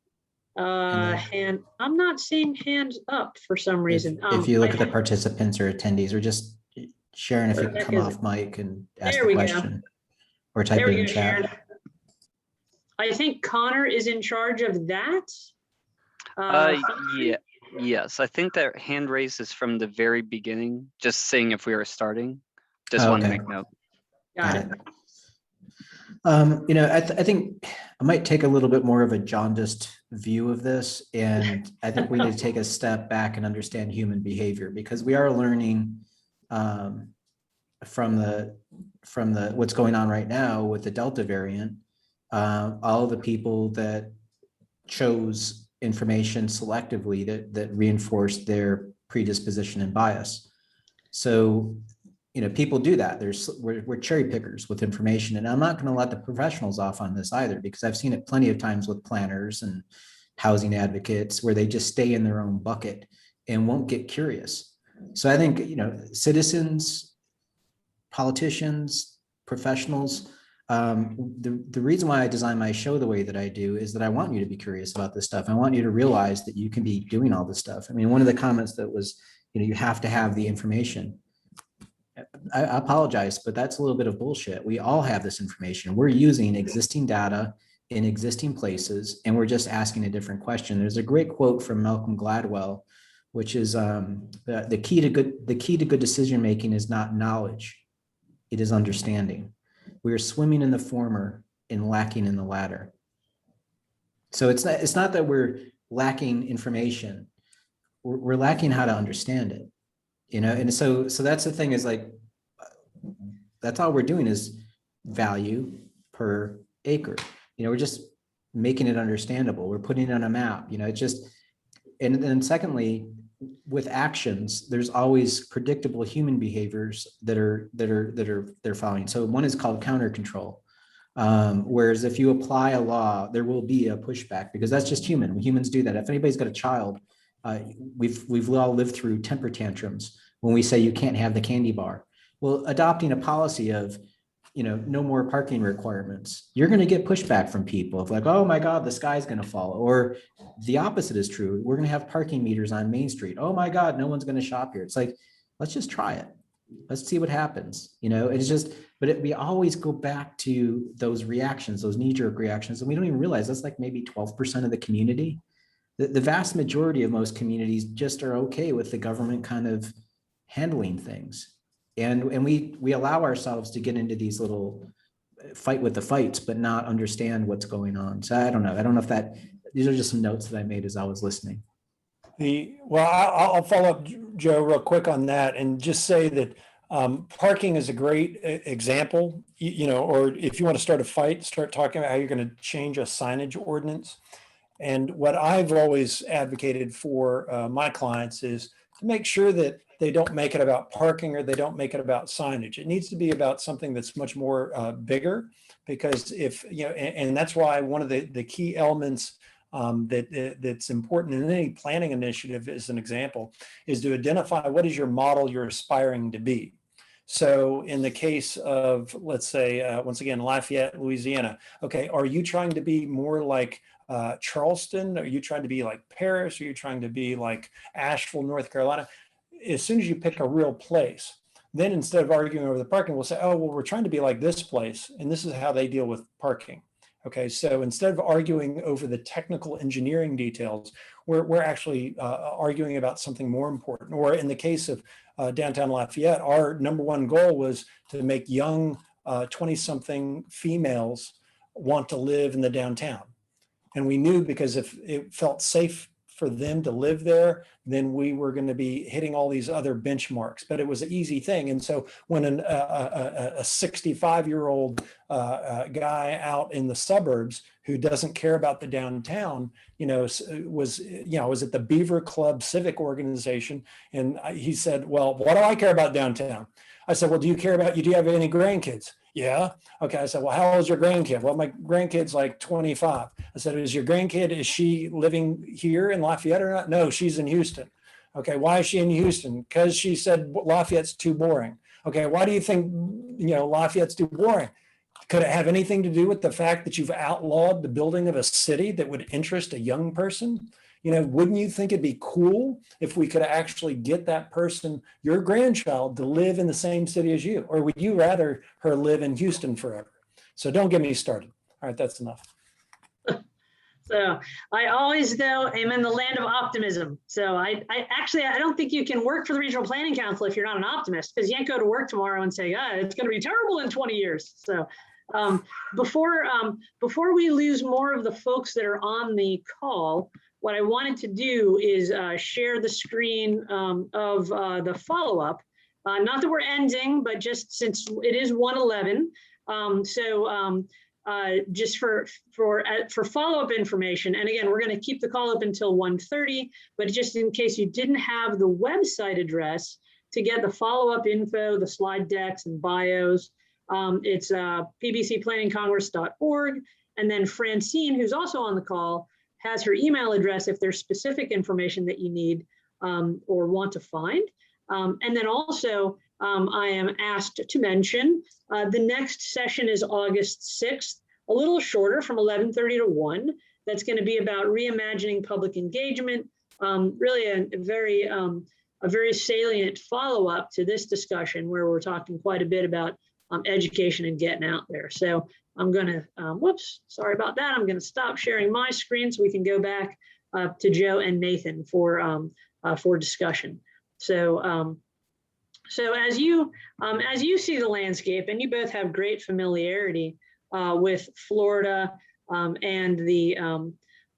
And I'm not seeing hands up for some reason. If you look at the participants or attendees, or just Sharon, if you can come off mic and ask the question or type it in chat. Sharon. I think Connor is in charge of that. Yeah. Yes, I think that hand raise is from the very beginning, just seeing if we were starting. Just want to make note. Got it. I think I might take a little bit more of a jaundiced view of this, and I think we need to take a step back and understand human behavior, because we are learning from the what's going on right now with the Delta variant, all the people that chose information selectively that reinforced their predisposition and bias. So, people do that. We're cherry pickers with information, and I'm not going to let the professionals off on this either, because I've seen it plenty of times with planners and housing advocates where they just stay in their own bucket and won't get curious. So I think, citizens, politicians, professionals, the reason why I design my show the way that I do is that I want you to be curious about this stuff. I want you to realize that you can be doing all this stuff. I mean, one of the comments that was, you have to have the information. I apologize, but that's a little bit of bullshit. We all have this information. We're using existing data in existing places, and we're just asking a different question. There's a great quote from Malcolm Gladwell, which is the key to good decision making is not knowledge, it is understanding. We are swimming in the former and lacking in the latter. So it's not that we're lacking information, we're lacking how to understand it. And so that's the thing, is like, that's all we're doing is value per acre. We're just making it understandable. We're putting it on a map, it just, and then secondly, with actions, there's always predictable human behaviors that they're following. So one is called counter control. Whereas if you apply a law, there will be a pushback, because that's just human. Humans do that. If anybody's got a child, we've all lived through temper tantrums when we say you can't have the candy bar. Well, adopting a policy of, no more parking requirements, you're going to get pushback from people of like, oh my God, the sky's going to fall. Or the opposite is true. We're going to have parking meters on Main Street. Oh my God, no one's going to shop here. It's like, let's just try it. Let's see what happens. It's just, but we always go back to those reactions, those knee-jerk reactions. And we don't even realize that's like maybe 12% of the community. The vast majority of most communities just are okay with the government kind of handling things. And we allow ourselves to get into these little fight with the fights, but not understand what's going on. So I don't know if these are just some notes that I made as I was listening. I'll follow up, Joe, real quick on that, and just say that parking is a great example, or if you want to start a fight, start talking about how you're going to change a signage ordinance. And what I've always advocated for my clients is to make sure that they don't make it about parking or they don't make it about signage. It needs to be about something that's much more bigger, because if, and that's why one of the key elements that's important in any planning initiative, as an example, is to identify what is your model you're aspiring to be. So in the case of, let's say, once again, Lafayette, Louisiana, okay, are you trying to be more like Charleston? Are you trying to be like Paris? Are you trying to be like Asheville, North Carolina? As soon as you pick a real place, then instead of arguing over the parking, we'll say, oh, well, we're trying to be like this place, and this is how they deal with parking. Okay, so instead of arguing over the technical engineering details, we're actually arguing about something more important. Or in the case of downtown Lafayette, our number one goal was to make young 20-something females want to live in the downtown. And we knew, because if it felt safe for them to live there, then we were going to be hitting all these other benchmarks. But it was an easy thing. And so when a 65-year-old guy out in the suburbs who doesn't care about the downtown, was at the Beaver Club Civic Organization, and he said, well, what do I care about downtown? I said, well, do you have any grandkids? Yeah. Okay. I said, well, how old is your grandkid? Well, my grandkid's like 25. I said, is she living here in Lafayette or not? No, she's in Houston. Okay. Why is she in Houston? Because she said Lafayette's too boring. Okay. Why do you think, Lafayette's too boring? Could it have anything to do with the fact that you've outlawed the building of a city that would interest a young person? Wouldn't you think it'd be cool if we could actually get that person, your grandchild, to live in the same city as you? Or would you rather her live in Houston forever? So don't get me started. All right, that's enough. So I always, though, am in the land of optimism. So I don't think you can work for the Regional Planning Council if you're not an optimist, because you can't go to work tomorrow and say, it's going to be terrible in 20 years. So before we lose more of the folks that are on the call, what I wanted to do is share the screen of the follow-up Not that we're ending, but just since it is 1:11. Just for follow-up information, and again, we're going to keep the call up until 1:30, but just in case you didn't have the website address to get the follow-up info, the slide decks and bios, it's pbcplanningcongress.org. And then Francine, who's also on the call, has her email address if there's specific information that you need or want to find. And then also, I am asked to mention the next session is August 6th, a little shorter, from 11:30 to 1. That's going to be about reimagining public engagement, really a very salient follow-up to this discussion where we're talking quite a bit about education and getting out there. So I'm going to, whoops, sorry about that. I'm going to stop sharing my screen so we can go back to Joe and Nathan for discussion. So as you see the landscape, and you both have great familiarity with Florida and the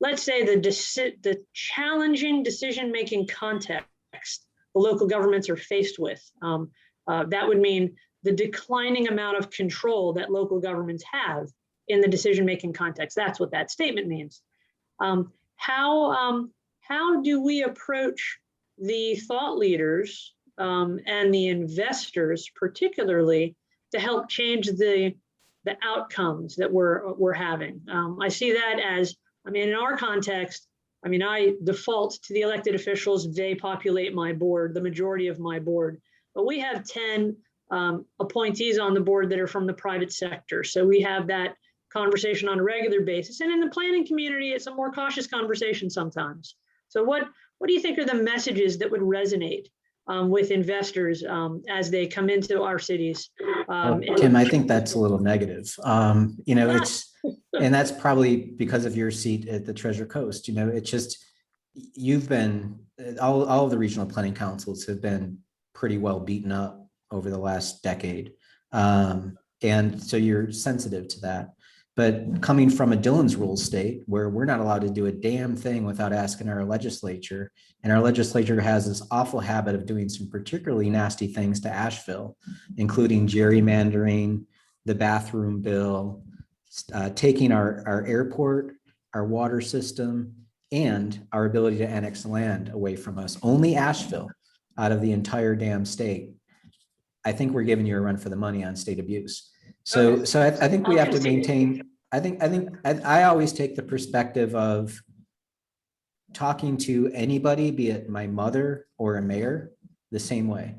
let's say the challenging decision-making context the local governments are faced with. That would mean the declining amount of control that local governments have in the decision-making context. That's what that statement means. How do we approach the thought leaders and the investors, particularly, to help change the outcomes that we're having? I see that as, I mean, in our context, I mean, I default to the elected officials. They populate my board, the majority of my board, but we have 10 appointees on the board that are from the private sector. So we have that conversation on a regular basis. And in the planning community, it's a more cautious conversation sometimes. So what do you think are the messages that would resonate with investors as they come into our cities? Kim, I think that's a little negative. And that's probably because of your seat at the Treasure Coast. It's just, you've been, all of the regional planning councils have been pretty well beaten up over the last decade. And so you're sensitive to that. But coming from a Dillon's Rule state where we're not allowed to do a damn thing without asking our legislature, and our legislature has this awful habit of doing some particularly nasty things to Asheville, including gerrymandering, the bathroom bill, taking our airport, our water system, and our ability to annex land away from us. Only Asheville out of the entire damn state. I think we're giving you a run for the money on state abuse. So I think we have to maintain, I always take the perspective of talking to anybody, be it my mother or a mayor, the same way,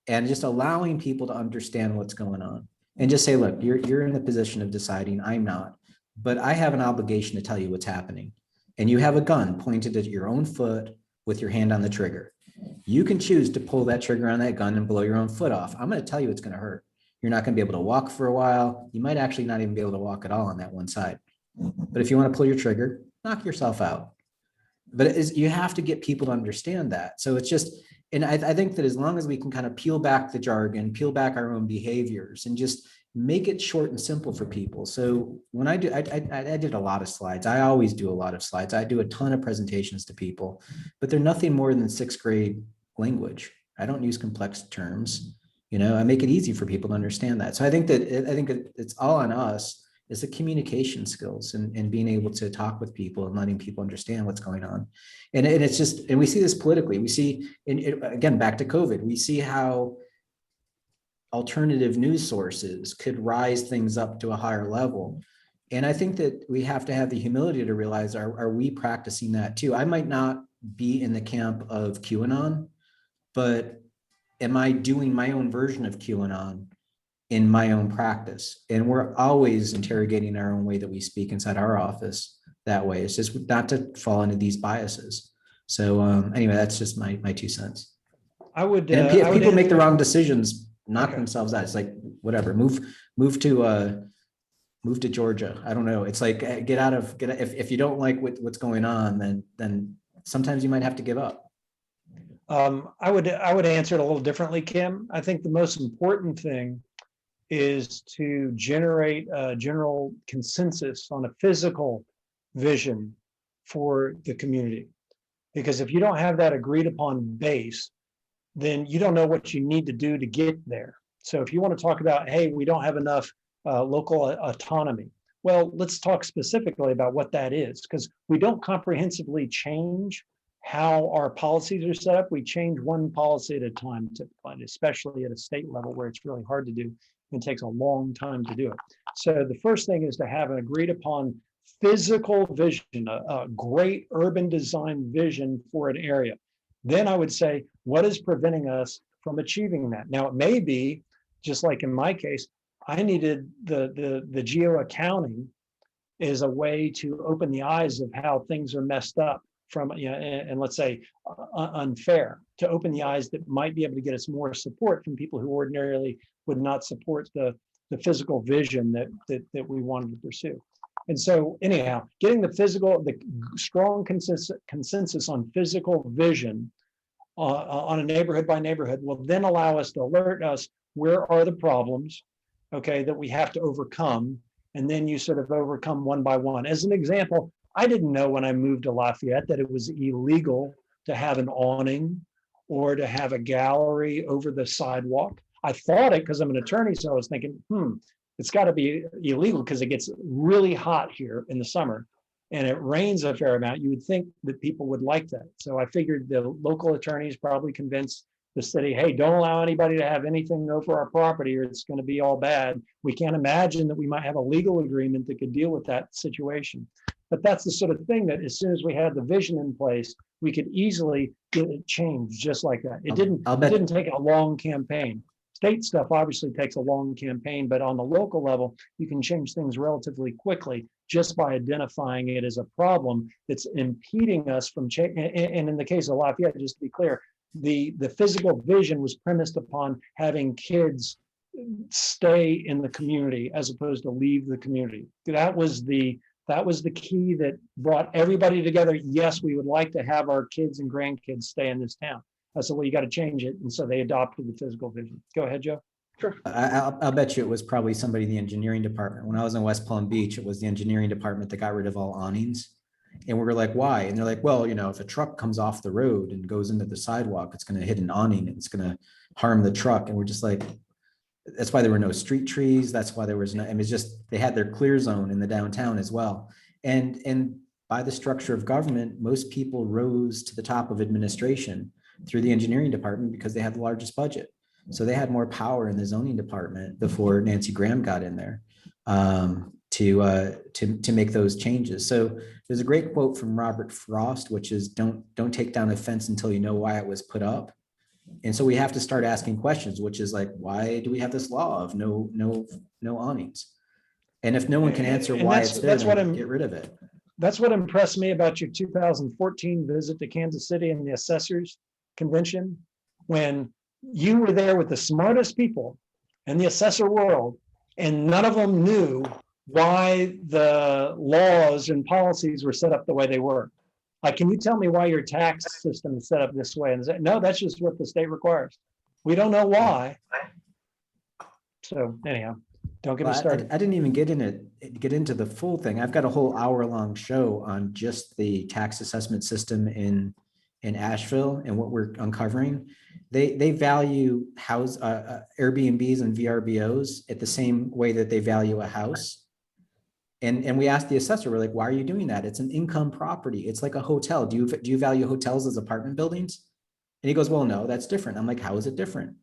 and just allowing people to understand what's going on and just say, look, you're in the position of deciding, I'm not, but I have an obligation to tell you what's happening. And you have a gun pointed at your own foot with your hand on the trigger. You can choose to pull that trigger on that gun and blow your own foot off. I'm going to tell you it's going to hurt. You're not going to be able to walk for a while. You might actually not even be able to walk at all on that one side. But if you want to pull your trigger, knock yourself out. But you have to get people to understand that. So it's just, and I think that as long as we can kind of peel back the jargon, peel back our own behaviors, and just make it short and simple for people. So when I did a lot of slides. I always do a lot of slides. I do a ton of presentations to people, but they're nothing more than 6th grade language. I don't use complex terms. I make it easy for people to understand that. So I think it's all on us is the communication skills and being able to talk with people and letting people understand what's going on. And it's just, and we see this politically. We see, again, back to COVID, we see how alternative news sources could rise things up to a higher level. And I think that we have to have the humility to realize, are we practicing that too? I might not be in the camp of QAnon, but am I doing my own version of QAnon in my own practice? And we're always interrogating our own way that we speak inside our office that way. It's just not to fall into these biases. So anyway, that's just my 2 cents. I would, and if people make the wrong decisions, knock Okay. themselves out. It's like, whatever, move to Georgia. I don't know. It's like, if you don't like what's going on, then sometimes you might have to give up. I would answer it a little differently, Kim. I think the most important thing is to generate a general consensus on a physical vision for the community. Because if you don't have that agreed upon base, then you don't know what you need to do to get there. So if you want to talk about, hey, we don't have enough local autonomy, well, let's talk specifically about what that is, because we don't comprehensively change how our policies are set up. We change one policy at a time, typically, especially at a state level where it's really hard to do and takes a long time to do it. So the first thing is to have an agreed upon physical vision, a great urban design vision for an area. Then I would say, what is preventing us from achieving that? Now, it may be, just like in my case, I needed the geo accounting as a way to open the eyes of how things are messed up from, and let's say unfair, to open the eyes that might be able to get us more support from people who ordinarily would not support the physical vision that we wanted to pursue. And so anyhow, getting the strong consensus on physical vision on a neighborhood by neighborhood will then allow us to alert us where are the problems, okay, that we have to overcome. And then you sort of overcome one by one. As an example, I didn't know when I moved to Lafayette that it was illegal to have an awning or to have a gallery over the sidewalk. I thought it because I'm an attorney, so I was thinking, it's got to be illegal because it gets really hot here in the summer and it rains a fair amount. You would think that people would like that. So I figured the local attorneys probably convinced the city, hey, don't allow anybody to have anything over our property or it's going to be all bad. We can't imagine that we might have a legal agreement that could deal with that situation. But that's the sort of thing that as soon as we had the vision in place, we could easily get it changed just like that. It didn't take a long campaign. State stuff obviously takes a long campaign, but on the local level, you can change things relatively quickly just by identifying it as a problem that's impeding us from change. And in the case of Lafayette, just to be clear, the physical vision was premised upon having kids stay in the community as opposed to leave the community. That was the key that brought everybody together. Yes, we would like to have our kids and grandkids stay in this town. So well, you got to change it. And so they adopted the physical vision. Go ahead, Joe. Sure. I'll bet you it was probably somebody in the engineering department. When I was in West Palm Beach, it was the engineering department that got rid of all awnings. And we were like, why? And they're like, well, if a truck comes off the road and goes into the sidewalk, it's going to hit an awning and it's going to harm the truck. And we're just like, that's why there were no street trees. That's why there was no, it's just, they had their clear zone in the downtown as well. And by the structure of government, most people rose to the top of administration through the engineering department because they had the largest budget. So they had more power in the zoning department before Nancy Graham got in there to make those changes. So there's a great quote from Robert Frost, which is don't take down a fence until you know why it was put up. And so we have to start asking questions, which is like, why do we have this law of no awnings? And if no one can answer why it's there, then get rid of it. That's what impressed me about your 2014 visit to Kansas City and the assessors convention, when you were there with the smartest people in the assessor world, and none of them knew why the laws and policies were set up the way they were. Like, can you tell me why your tax system is set up this way? And no, that's just what the state requires. We don't know why. So anyhow, don't get me started. I didn't even get into the full thing. I've got a whole hour-long show on just the tax assessment system in Asheville and what we're uncovering. They value Airbnbs and VRBOs at the same way that they value a house. And we asked the assessor, we're like, why are you doing that? It's an income property. It's like a hotel. Do you value hotels as apartment buildings? And he goes, well, no, that's different. I'm like, how is it different?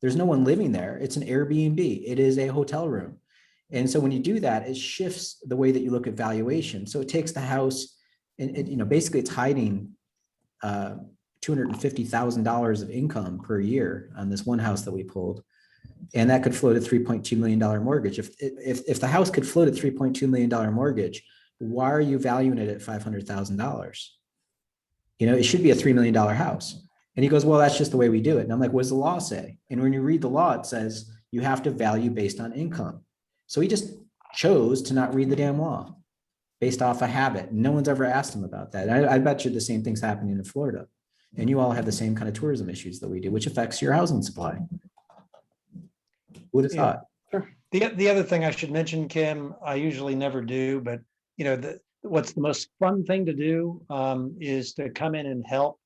There's no one living there. It's an Airbnb. It is a hotel room. And so when you do that, it shifts the way that you look at valuation. So it takes the house and basically it's hiding $250,000 of income per year on this one house that we pulled. And that could float a $3.2 million mortgage. If the house could float a $3.2 million mortgage, why are you valuing it at $500,000? It should be a $3 million house. And he goes, well, that's just the way we do it. And I'm like, what does the law say? And when you read the law, it says you have to value based on income. So he just chose to not read the damn law based off a habit. No one's ever asked him about that. I bet you the same thing's happening in Florida. And you all have the same kind of tourism issues that we do, which affects your housing supply. Who would have thought? Sure. The other thing I should mention, Kim, I usually never do, but what's the most fun thing to do is to come in and help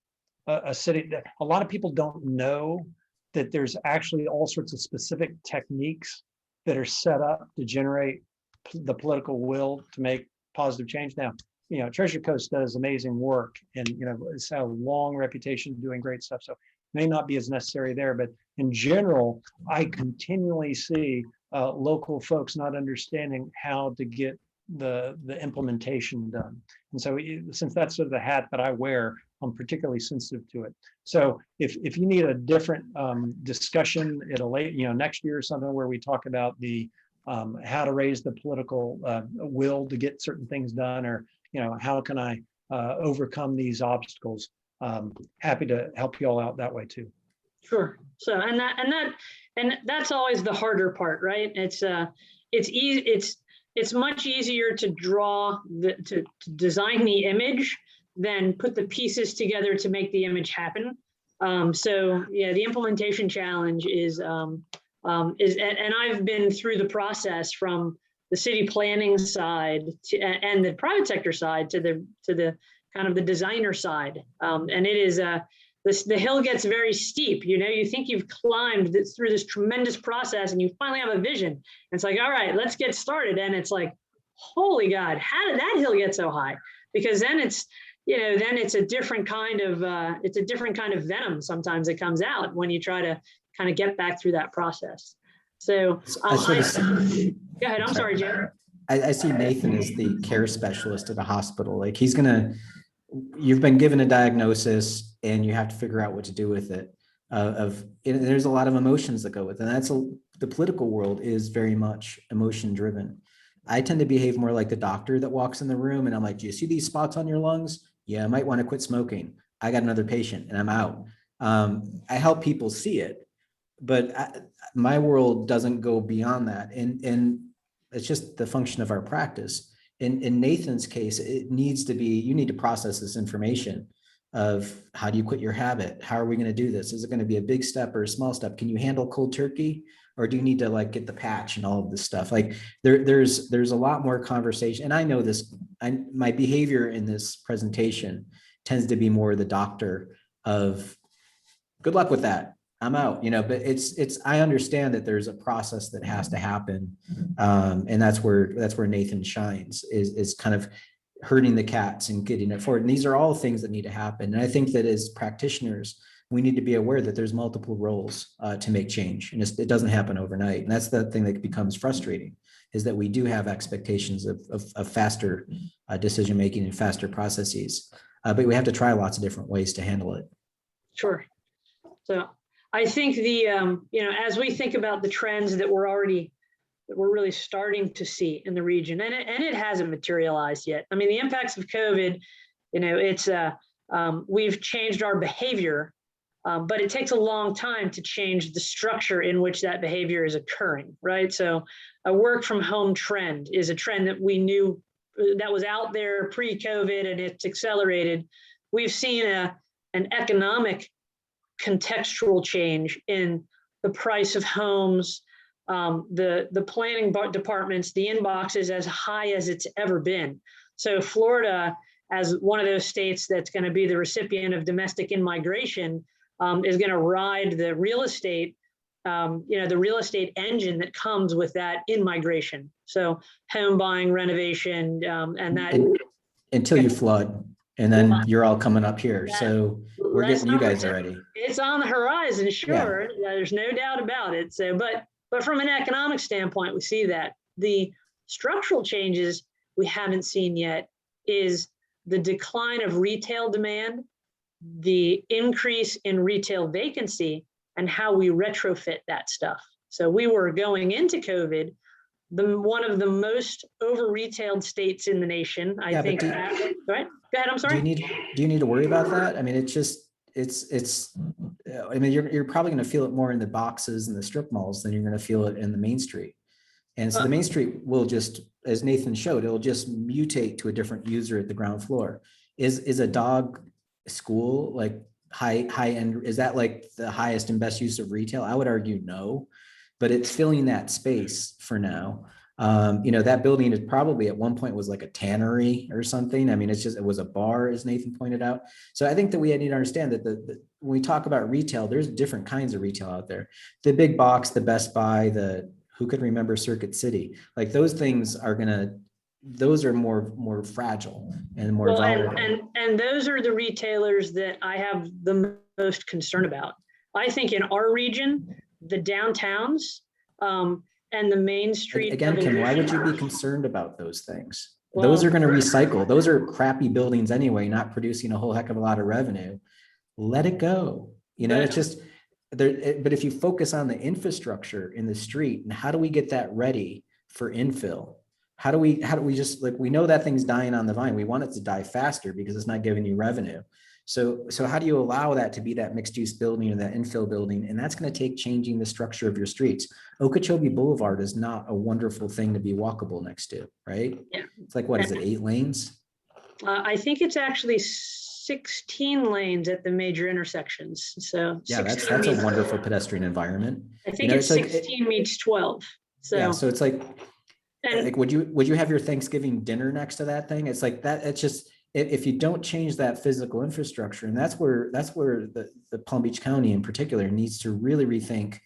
a city that a lot of people don't know that there's actually all sorts of specific techniques that are set up to generate the political will to make positive change. Now, Treasure Coast does amazing work, and it's had a long reputation of doing great stuff. So may not be as necessary there, but in general, I continually see local folks not understanding how to get the implementation done. And so since that's sort of the hat that I wear, I'm particularly sensitive to it. So if you need a different discussion at a late, next year or something where we talk about the how to raise the political will to get certain things done, or how can I overcome these obstacles, happy to help you all out that way too. Sure. So and that's always the harder part, right? It's easy. It's much easier to draw to design the image than put the pieces together to make the image happen. So yeah, the implementation challenge is and I've been through the process from the city planning side and the private sector side to the kind of the designer side, and it is the hill gets very steep. You think you've climbed through this tremendous process and you finally have a vision. And it's like, all right, let's get started. And it's like, holy God, how did that hill get so high? Because then it's a different kind of venom sometimes that comes out when you try to kind of get back through that process. So go ahead. I'm sorry, Jim. I see Nathan as the care specialist at a hospital. Like you've been given a diagnosis and you have to figure out what to do with it. There's a lot of emotions that go with it. And the political world is very much emotion driven. I tend to behave more like the doctor that walks in the room and I'm like, do you see these spots on your lungs? Yeah, I might want to quit smoking. I got another patient and I'm out. I help people see it, but my world doesn't go beyond that. And it's just the function of our practice. In Nathan's case, it needs to be, you need to process this information of how do you quit your habit? How are we going to do this? Is it going to be a big step or a small step? Can you handle cold turkey? Or do you need to get the patch and all of this stuff? There's a lot more conversation. And I know this, my behavior in this presentation tends to be more the doctor of good luck with that. I'm out, but I understand that there's a process that has to happen. And that's where Nathan shines is kind of herding the cats and getting it forward. And these are all things that need to happen. And I think that as practitioners, we need to be aware that there's multiple roles to make change. And it doesn't happen overnight. And that's the thing that becomes frustrating, is that we do have expectations of faster decision-making and faster processes. But we have to try lots of different ways to handle it. Sure. So I think as we think about the trends that we're really starting to see in the region, and it hasn't materialized yet. I mean, the impacts of COVID, we've changed our behavior, but it takes a long time to change the structure in which that behavior is occurring, right? So a work from home trend is a trend that we knew that was out there pre-COVID, and it's accelerated. We've seen an economic contextual change in the price of homes, the planning departments, the inboxes as high as it's ever been. So Florida, as one of those states that's going to be the recipient of domestic in-migration, is going to ride the real estate, the real estate engine that comes with that in-migration. So home buying, renovation, and that until you flood. And then you're all coming up here. So we're getting you guys ready. It's on the horizon, sure. Yeah. There's no doubt about it. So, but from an economic standpoint, we see that the structural changes we haven't seen yet is the decline of retail demand, the increase in retail vacancy, and how we retrofit that stuff. So we were going into COVID, one of the most over-retailed states in the nation, I think. Right? Go ahead, I'm sorry. Do you need to worry about that? I mean, I mean, you're probably going to feel it more in the boxes and the strip malls than you're going to feel it in the main street. And so the main street will just, as Nathan showed, it'll just mutate to a different user at the ground floor. Is a dog school high end? Is that the highest and best use of retail? I would argue no, but it's filling that space for now. That building is probably at one point was like a tannery or something. I mean, it was a bar, as Nathan pointed out. So I think that we need to understand that when we talk about retail, there's different kinds of retail out there. The big box, the Best Buy, who could remember Circuit City? Like those things those are more fragile and more volatile. And those are the retailers that I have the most concern about. I think in our region, the downtowns, and the main street. Again, Kim, why would you be concerned about those things? Those are going to recycle. Those are crappy buildings anyway, not producing a whole heck of a lot of revenue. Let it go. It's just there. But if you focus on the infrastructure in the street and how do we get that ready for infill? How do we just we know that thing's dying on the vine. We want it to die faster because it's not giving you revenue. So how do you allow that to be that mixed use building or that infill building? And that's going to take changing the structure of your streets. Okeechobee Boulevard is not a wonderful thing to be walkable next to, right? Yeah. It's like, what is it, 8 lanes? I think it's actually 16 lanes at the major intersections. So yeah, that's a wonderful pedestrian environment. I think it's 16 meets 12. So yeah, so it's like would you have your Thanksgiving dinner next to that thing? It's like that. It's just, if you don't change that physical infrastructure, and that's where the Palm Beach County in particular needs to really rethink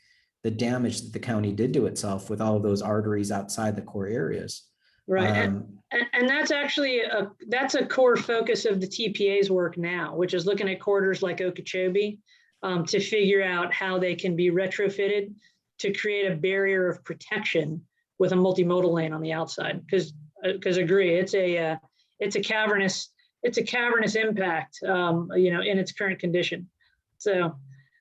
the damage that the county did to itself with all of those arteries outside the core areas. Right. And that's actually that's a core focus of the TPA's work now, which is looking at corridors like Okeechobee to figure out how they can be retrofitted to create a barrier of protection with a multimodal lane on the outside. Because agree, it's a cavernous impact, in its current condition. So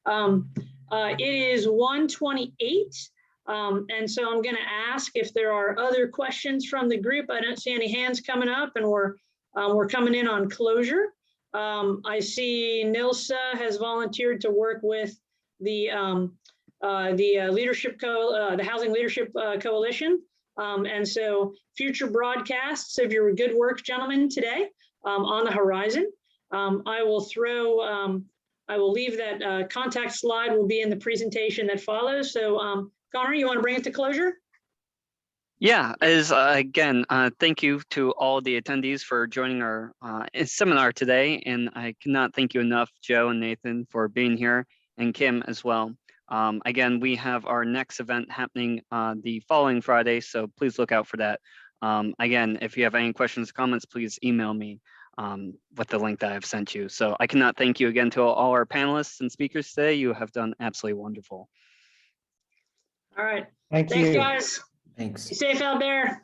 it is 1:28. And so I'm going to ask if there are other questions from the group. I don't see any hands coming up, and we're coming in on closure. I see Nilsa has volunteered to work with the Housing Leadership Coalition. And so future broadcasts of your good work, gentlemen, today on the horizon. I will leave that contact slide will be in the presentation that follows. So Connor, you want to bring it to closure? Yeah, again, thank you to all the attendees for joining our seminar today. And I cannot thank you enough, Joe and Nathan, for being here, and Kim as well. Again, we have our next event happening the following Friday, so please look out for that. Again, if you have any questions or comments, please email me with the link that I've sent you. So I cannot thank you again to all our panelists and speakers today. You have done absolutely wonderful. All right. Thanks, guys. Thanks. Be safe out there.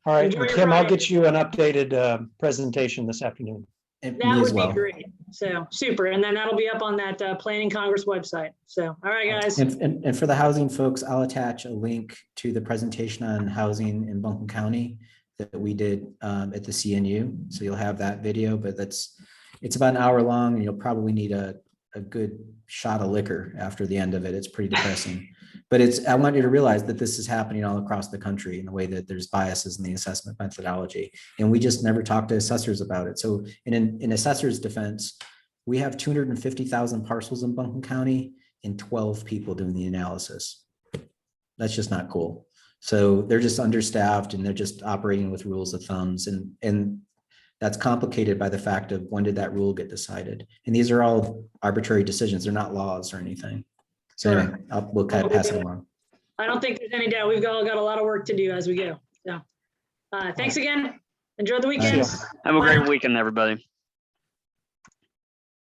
All right, Enjoy Kim, I'll Friday. get you an updated presentation this afternoon. And That me would as well. be great. So super. And then that'll be up on that Planning Congress website. So, all right, guys. And for the housing folks, I'll attach a link to the presentation on housing in Buncombe County that we did at the CNU. So you'll have that video, but it's about an hour long, and you'll probably need a good shot of liquor after the end of it. It's pretty depressing. But I want you to realize that this is happening all across the country in the way that there's biases in the assessment methodology. And we just never talk to assessors about it. So in assessors' defense, we have 250,000 parcels in Buncombe County and 12 people doing the analysis. That's just not cool. So they're just understaffed, and they're just operating with rules of thumbs. And that's complicated by the fact of when did that rule get decided? And these are all arbitrary decisions. They're not laws or anything. So anyway, we'll kind of pass it along. I don't think there's any doubt. We've all got a lot of work to do as we go. So thanks again. Enjoy the weekend. Have a great weekend, everybody.